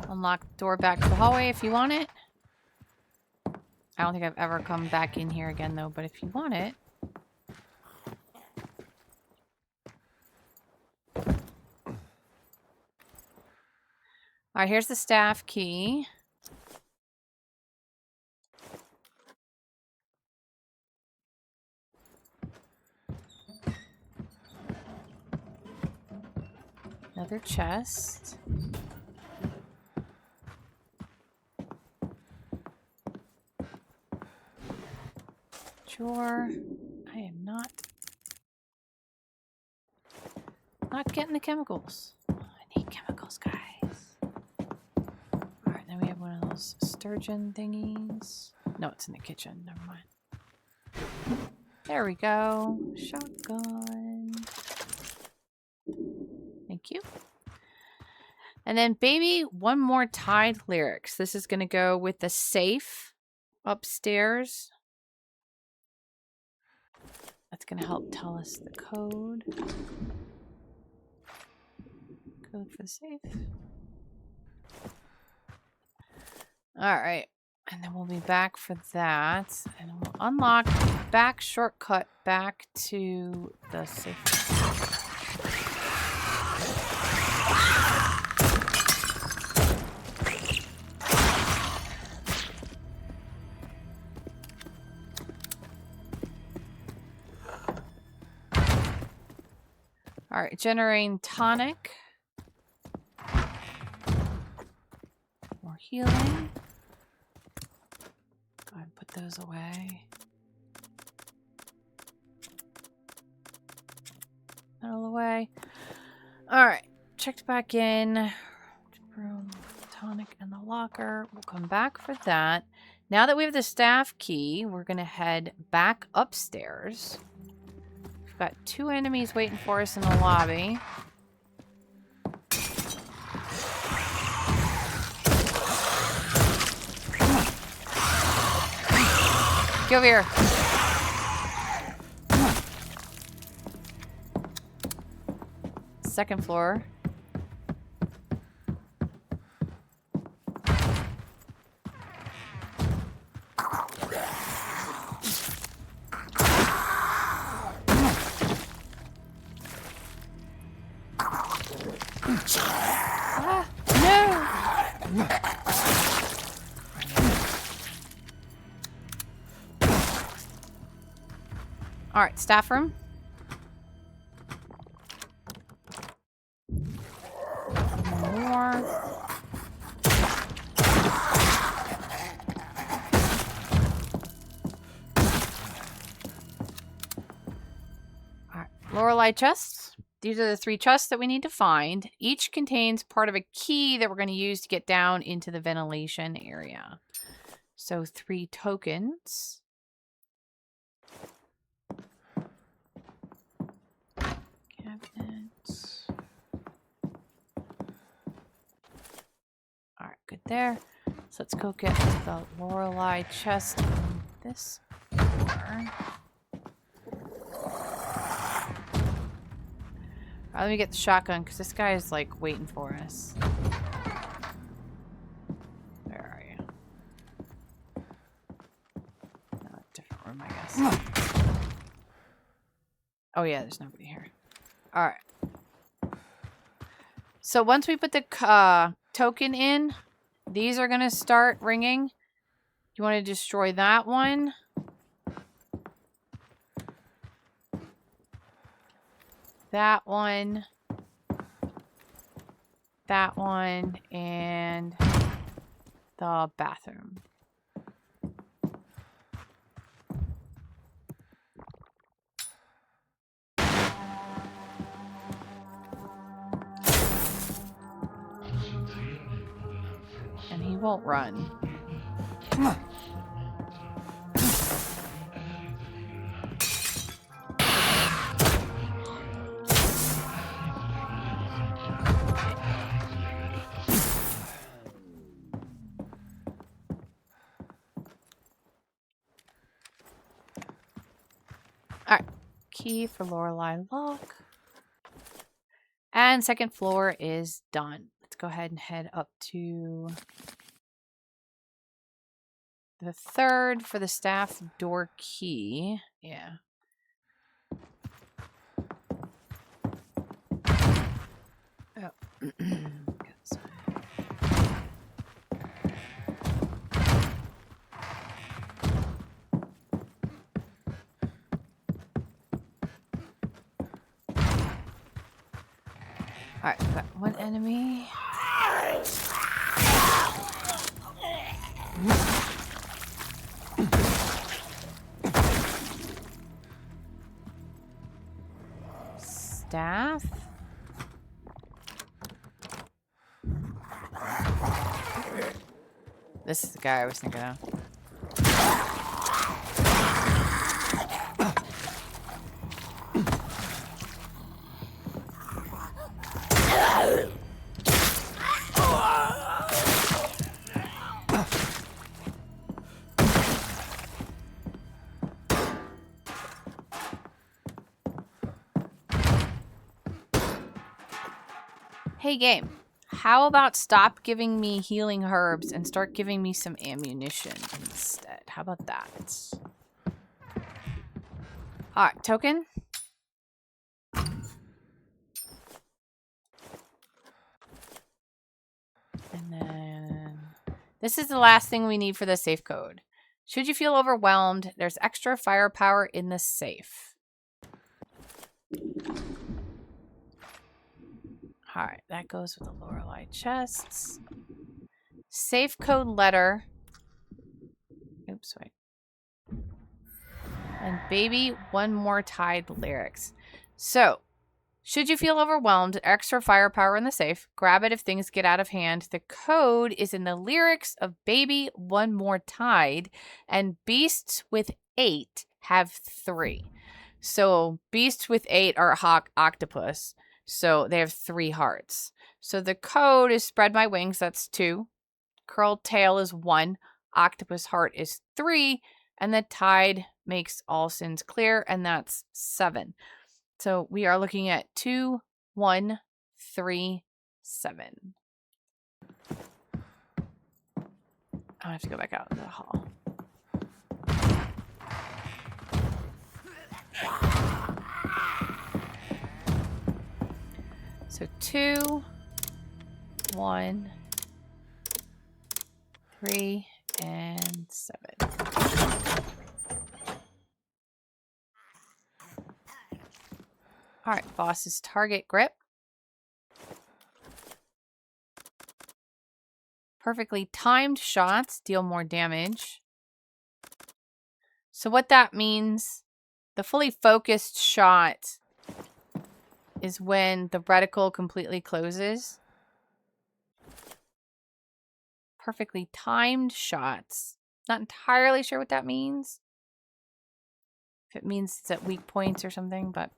Unlock the door back to the hallway if you want it. I don't think I've ever come back in here again though, but if you want it. Alright, here's the staff key. Another chest. Drawer. I am not getting the chemicals. I need chemicals, guys. Alright, then we have one of those sturgeon thingies. No, it's in the kitchen. Never mind. There we go. Shotgun. Thank you. And then, baby, one more Tide lyrics. This is going to go with the safe upstairs. That's going to help tell us the code. Code for the safe. Alright. And then we'll be back for that. And we'll unlock back shortcut back to the safe. Alright, generating tonic. More healing. Go ahead and put those away. Out of the way. Alright. Checked back in. Room, tonic, and the locker. We'll come back for that. Now that we have the staff key, we're going to head back upstairs. We've got 2 enemies waiting for us in the lobby. Get over here. Second floor. Alright, staff room. More. Alright, Lorelei chests. These are the 3 chests that we need to find. Each contains part of a key that we're going to use to get down into the ventilation area. So 3 tokens. Cabinets. Alright, good there. So let's go get the Lorelei chest on this floor. Alright, let me get the shotgun because this guy is like waiting for us. Where are you? Oh, different room, I guess. Oh yeah, there's nobody here. Alright. So once we put the token in, these are going to start ringing. You want to destroy that one. That one. That one. And the bathroom. And he won't run. Alright. Key for Lorelei lock. And second floor is done. Let's go ahead and head up to the 3rd for the staff door key. Yeah. Oh. Alright, we've got 1 enemy. Staff. This is the guy I was thinking of. Hey game, how about stop giving me healing herbs and start giving me some ammunition instead? How about that? Alright, token. And then this is the last thing we need for the safe code. Should you feel overwhelmed, there's extra firepower in the safe. Alright, that goes with the Lorelei chests. Safe code letter. Oops, wait. And baby, one more Tide lyrics. So, should you feel overwhelmed, extra firepower in the safe, grab it if things get out of hand. The code is in the lyrics of Baby One More Tide, and beasts with 8 have 3. So beasts with 8 are hawk octopus, so they have 3 hearts. So the code is spread my wings, that's 2. Curled tail is 1. Octopus heart is 3. And the tide makes all sins clear, and that's 7. So we are looking at 2, 1, 3, 7. I have to go back out into the hall. So 2, 1, 3, and 7. All right, Voss's target grip. Perfectly timed shots deal more damage. So what that means, the fully focused shot is when the reticle completely closes. Perfectly timed shots. Not entirely sure what that means. If it means it's at weak points or something, but...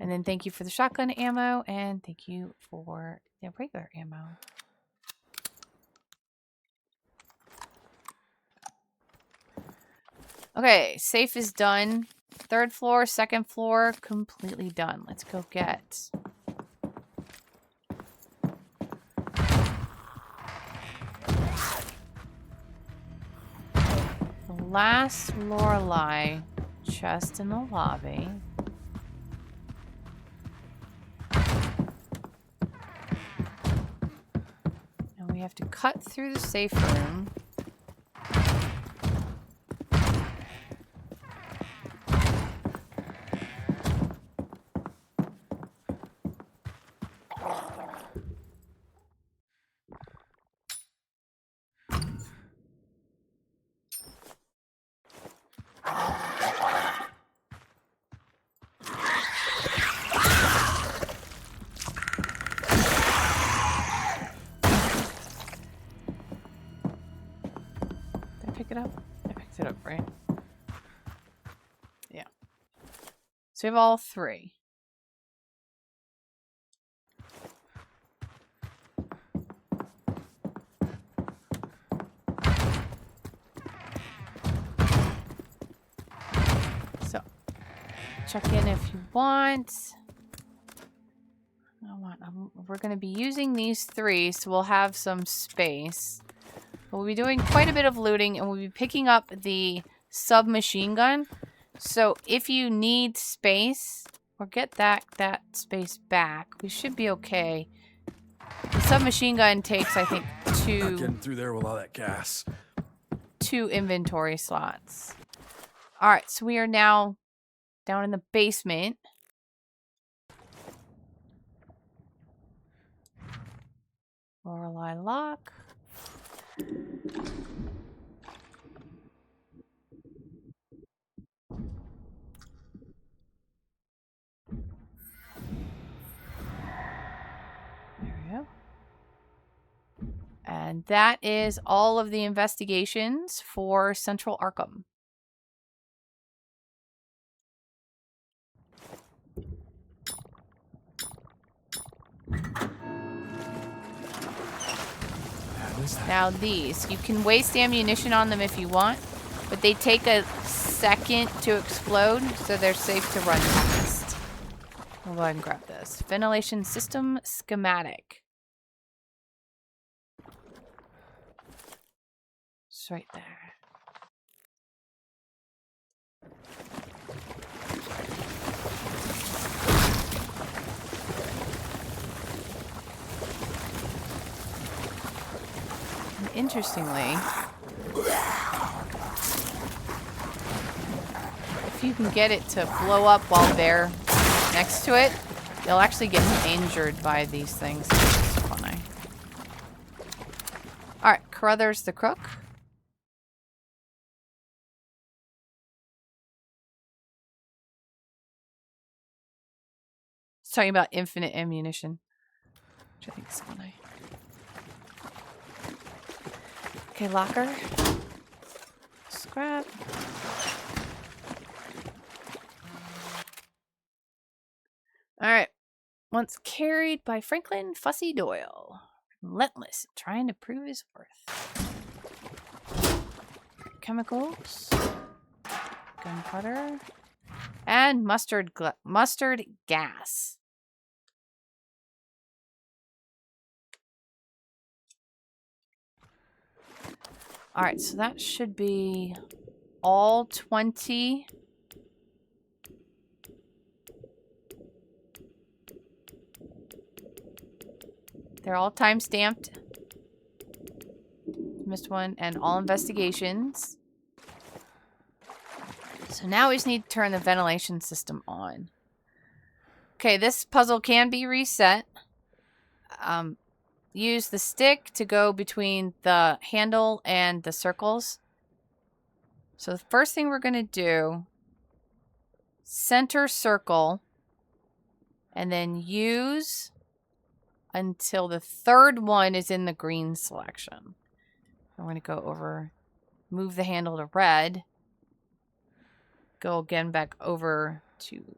And then thank you for the shotgun ammo, and thank you for the regular ammo. Okay, safe is done. 3rd floor, 2nd floor, completely done. Let's go get... the last Lorelei chest in the lobby. And we have to cut through the safe room. So we have all 3. So, check in if you want. We're going to be using these 3, so we'll have some space. We'll be doing quite a bit of looting, and we'll be picking up the submachine gun. So if you need space, or get that space back, we should be okay. The submachine gun takes, I think, 2... Not getting through there with all that gas. 2 inventory slots. Alright, so we are now down in the basement. Lorelei lock. And that is all of the investigations for Central Arkham. Now these, you can waste ammunition on them if you want, but they take a second to explode, so they're safe to run past. I'll go ahead and grab this. Ventilation system schematic. It's right there. And interestingly, if you can get it to blow up while they're next to it, they'll actually get injured by these things. It's funny. Alright, Carruthers the Crook. It's talking about infinite ammunition. Which I think is funny. Okay, locker. Scrap. Alright. Once carried by Franklin Fussy Doyle. Relentless, trying to prove his worth. Chemicals. Gunpowder. And mustard gas. Alright, so that should be all 20. They're all time-stamped. Missed one. And all investigations. So now we just need to turn the ventilation system on. Okay, this puzzle can be reset. Use the stick to go between the handle and the circles. So the first thing we're going to do, center circle, and then use until the third one is in the green selection. I'm going to go over, move the handle to red. Go again back over to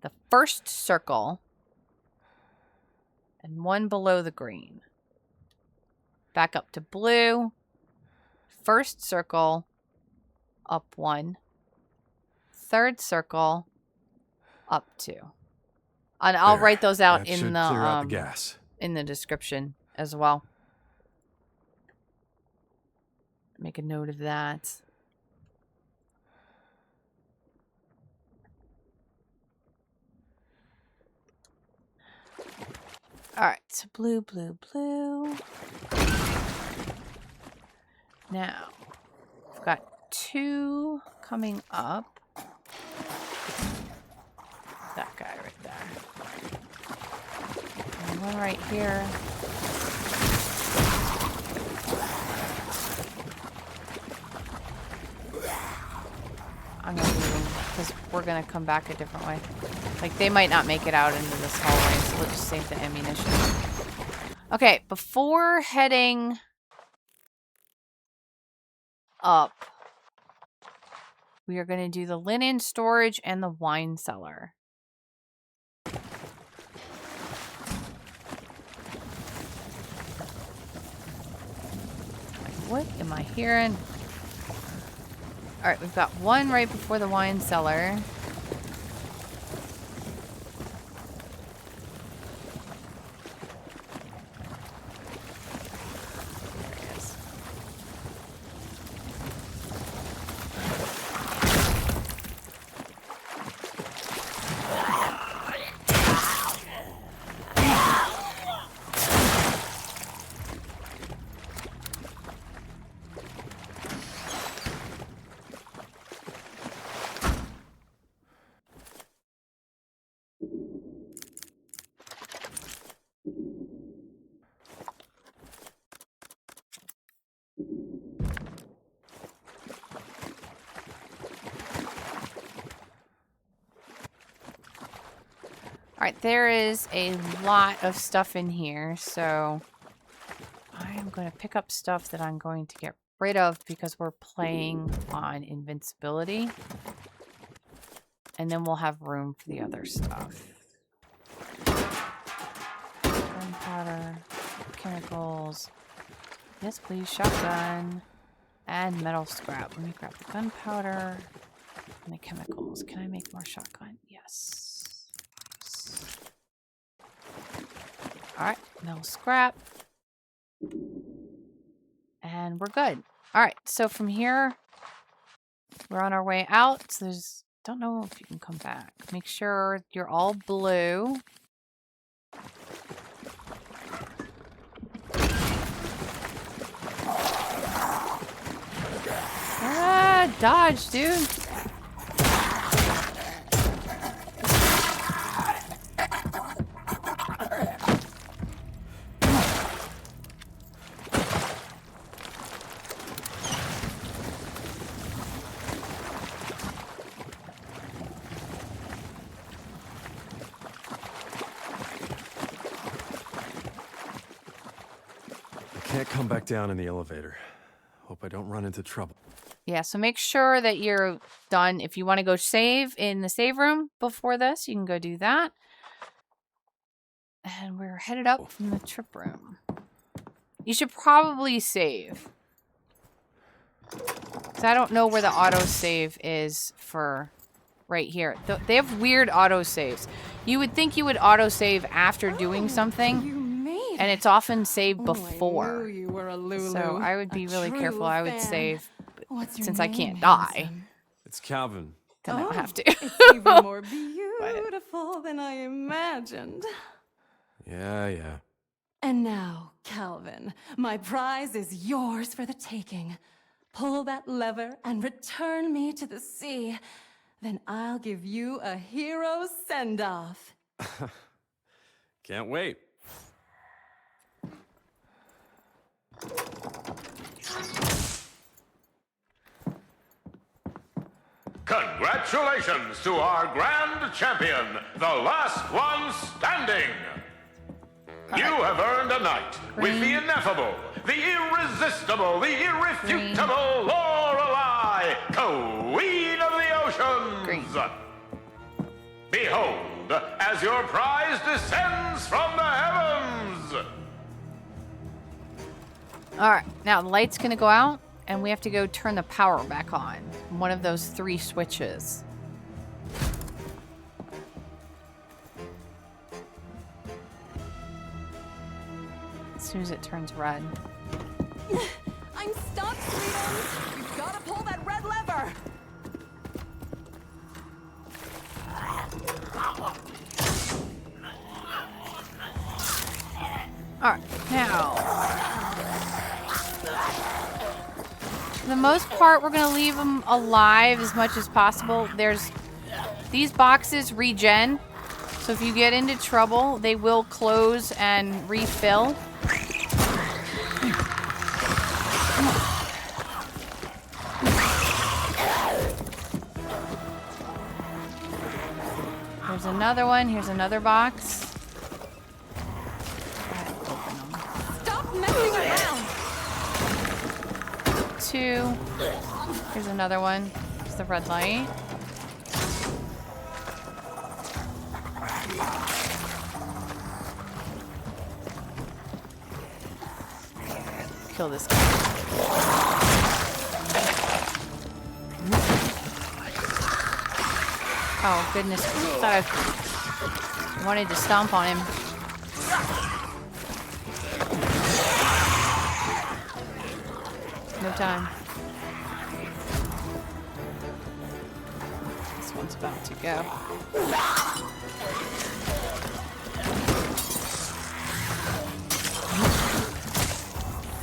the first circle and one below the green. Back up to blue. First circle, up 1. Third circle, up 2. And I'll write those out That in should clear out the gas. In the description as well. Make a note of that. Alright, so blue, blue, blue. Now, we've got 2 coming up. That guy right there. And one right here. I'm gonna do them because we're gonna come back a different way. Like, they might not make it out into this hallway, so we'll just save the ammunition. Okay, before heading up, we are gonna do the linen storage and the wine cellar. What am I hearing? Alright, we've got one right before the wine cellar. There he is. Alright, there is a lot of stuff in here, so I'm going to pick up stuff that I'm going to get rid of because we're playing on invincibility. And then we'll have room for the other stuff. Gunpowder, chemicals, yes please, shotgun, and metal scrap. Let me grab the gunpowder and the chemicals. Can I make more shotgun? Yes. Alright, metal scrap. And we're good. Alright, so from here, we're on our way out. So there's, don't know if you can come back. Make sure you're all blue. Ah, dodge, dude. Can't come back down in the elevator. Hope I don't run into trouble. Yeah, so make sure that you're done. If you want to go save in the save room before this, you can go do that. And we're headed up from the trip room. You should probably save. Because I don't know where the autosave is for right here. They have weird autosaves. You would think you would autosave after doing something. You made And it's often saved I before. knew you were a Lulu. So I would be a really true careful. I would fan. save What's your since I name, can't die. handsome? It's Calvin. Then I don't have to. It's even more beautiful than I imagined. Yeah. And now, Calvin, my prize is yours for the taking. Pull that lever and return me to the sea. Then I'll give you a hero send-off. Can't wait. Congratulations to our grand champion, the last one standing. You have earned a night with the ineffable, the irresistible, the irrefutable Lorelei, Queen of the Oceans. Green. Behold, as your prize descends from the heavens. Alright, now the light's gonna go out, and we have to go turn the power back on. One of those 3 switches. As soon as it turns red. I'm stuck, Freedom! You've got to pull that red lever! Alright, now. For the most part, we're going to leave them alive as much as possible. These boxes regen, so if you get into trouble, they will close and refill. There's another one. Here's another box. Stop messing around! 2. Here's another one. There's the red light. Kill this guy. Oh, goodness. I thought I wanted to stomp on him. No time. This one's about to go.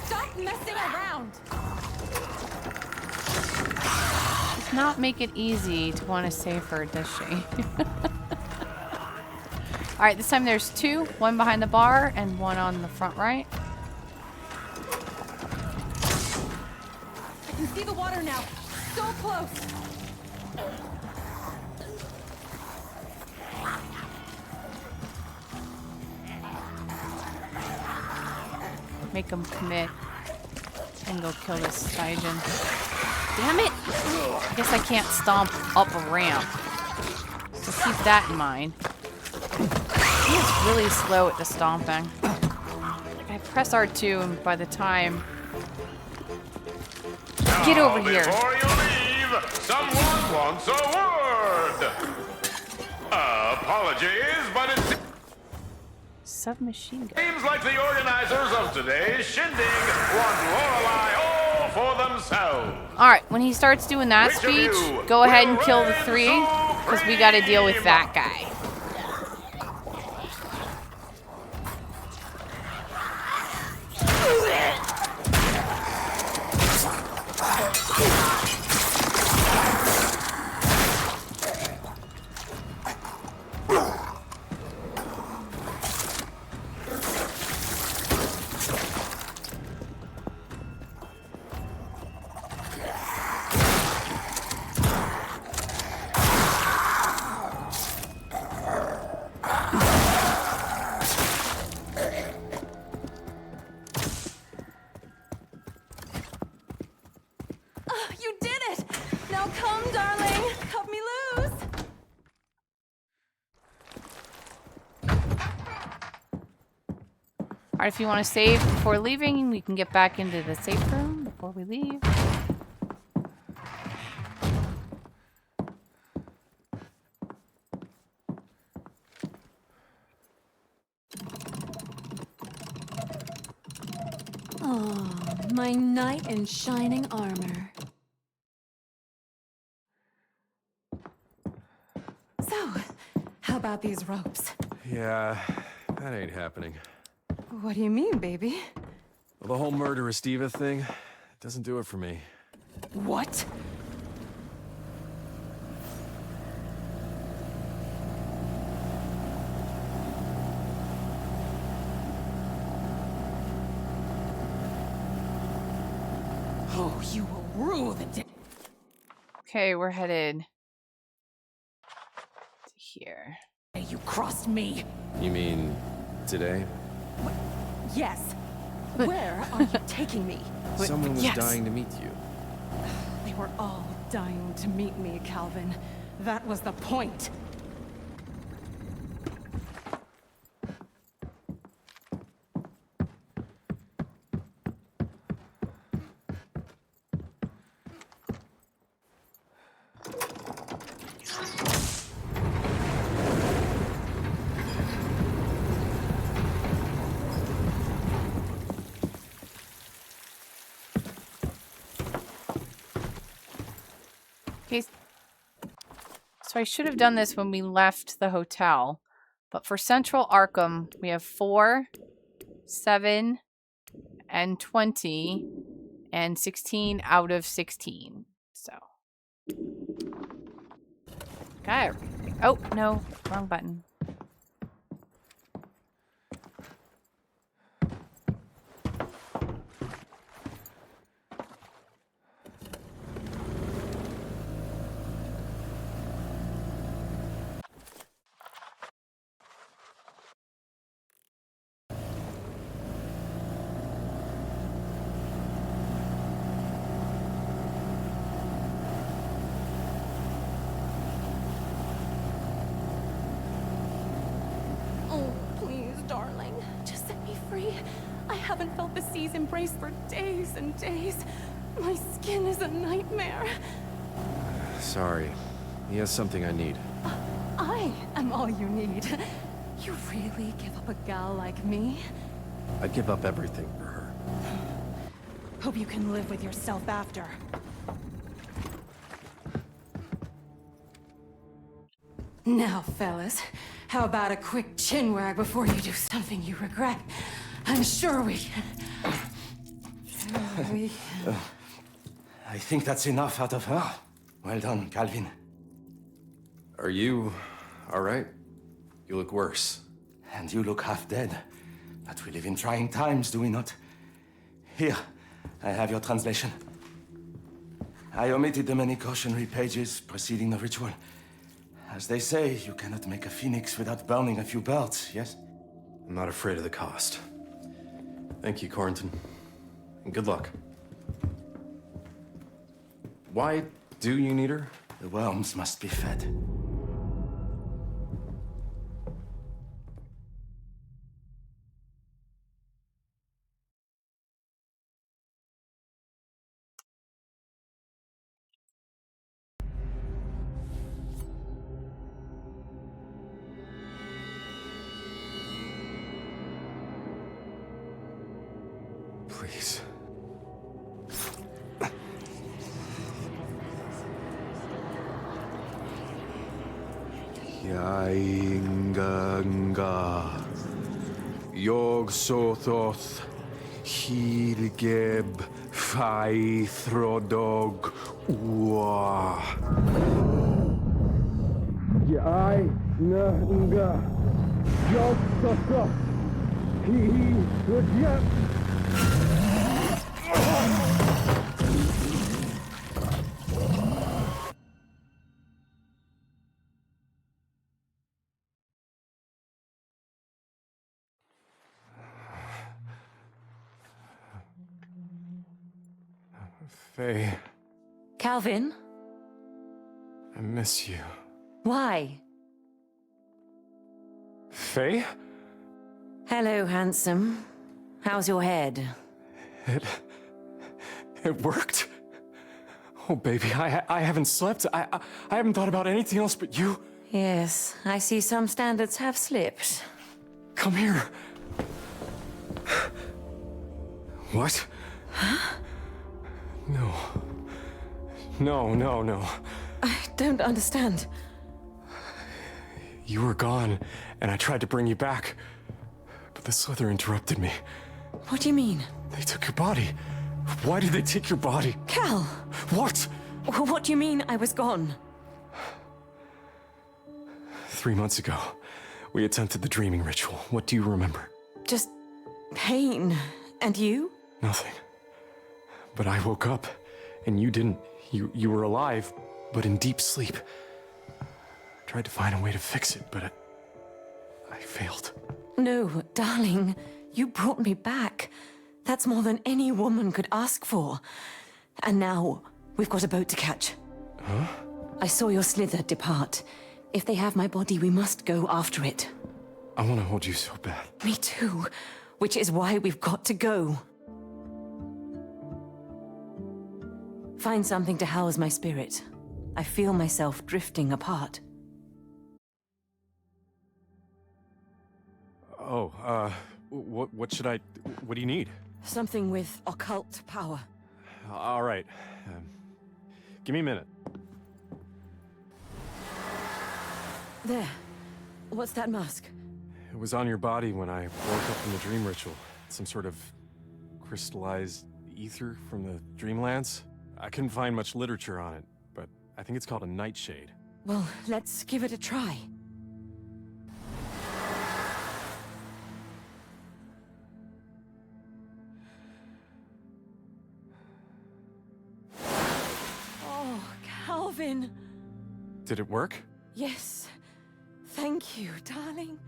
Stop messing around! Does not make it easy to want to save her, does she? Alright, this time there's 2. One behind the bar and one on the front right. I can see the water now. So close! Make them commit and go kill this Stygian. Damn it! I guess I can't stomp up a ramp. So keep that in mind. He is really slow at the stomping. Like I press R2 and by the time... Get over here! Before you leave, someone wants a word. Apologies, but it Submachine gun. seems like the organizers of today's shindig want Lorelei all for themselves. Alright, when he starts doing that Which of speech, you go ahead and will kill the reign 3, because we gotta deal with that guy. Alright, if you want to save before leaving, we can get back into the safe room before we leave. Oh, my knight in shining armor. So, how about these ropes? Yeah, that ain't happening. What do you mean, baby? Well, the whole murderous diva thing doesn't do it for me. What? Oh, you will rule the day. Okay, we're headed to here. You crossed me. You mean today? Yes. Where are you taking me? Someone was yes. dying to meet you. They were all dying to meet me, Calvin. That was the point. Okay, so I should have done this when we left the hotel, but for Central Arkham, we have 4, 7, and 20, and 16 out of 16. So, okay. Oh no, wrong button. Oh, please, darling. Just set me free. I haven't felt the sea's embrace for days and days. My skin is a nightmare. Sorry. He has something I need. I am all you need. You really give up a gal like me? I'd give up everything for her. Hope you can live with yourself after. Now, fellas, how about a quick chin wag before you do something you regret? I'm sure we can. I think that's enough out of her. Well done, Calvin. Are you all right? You look worse. And you look half dead. But we live in trying times, do we not? Here, I have your translation. I omitted the many cautionary pages preceding the ritual. As they say, you cannot make a phoenix without burning a few birds, yes? I'm not afraid of the cost. Thank you, Corrington. And good luck. Why do you need her? The worms must be fed. Please. Yainganga Yog Sothoth Hilgeb Phai Throdog Ua Yai Nanga Yog Sothoth Hilgeb. Faye, Calvin? I miss you. Why? Faye? Hello, handsome. How's your head? It worked. Oh, baby, I haven't slept. I haven't thought about anything else but you. Yes, I see some standards have slipped. Come here. What? Huh? No. No. I don't understand. You were gone, and I tried to bring you back. But the Slither interrupted me. What do you mean? They took your body. Why did they take your body? Cal! What? What do you mean I was gone? 3 months ago, we attempted the dreaming ritual. What do you remember? Just pain. And you? Nothing. But I woke up, and you didn't. You were alive, but in deep sleep. I tried to find a way to fix it, but I failed. No, darling. You brought me back. That's more than any woman could ask for. And now, we've got a boat to catch. Huh? I saw your Slither depart. If they have my body, we must go after it. I want to hold you so bad. Me too. Which is why we've got to go. Find something to house my spirit. I feel myself drifting apart. Oh, what should I... What do you need? Something with occult power. All right. Give me a minute. There. What's that mask? It was on your body when I woke up from the dream ritual. Some sort of crystallized ether from the Dreamlands. I couldn't find much literature on it, but I think it's called a nightshade. Well, let's give it a try. Oh, Calvin! Did it work? Yes. Thank you, darling.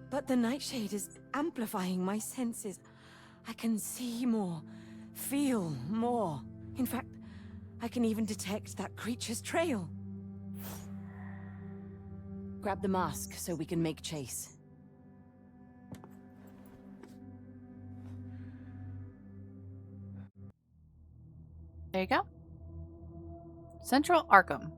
But the nightshade is amplifying my senses. I can see more, feel more. In fact, I can even detect that creature's trail. Grab the mask so we can make chase. There you go. Central Arkham.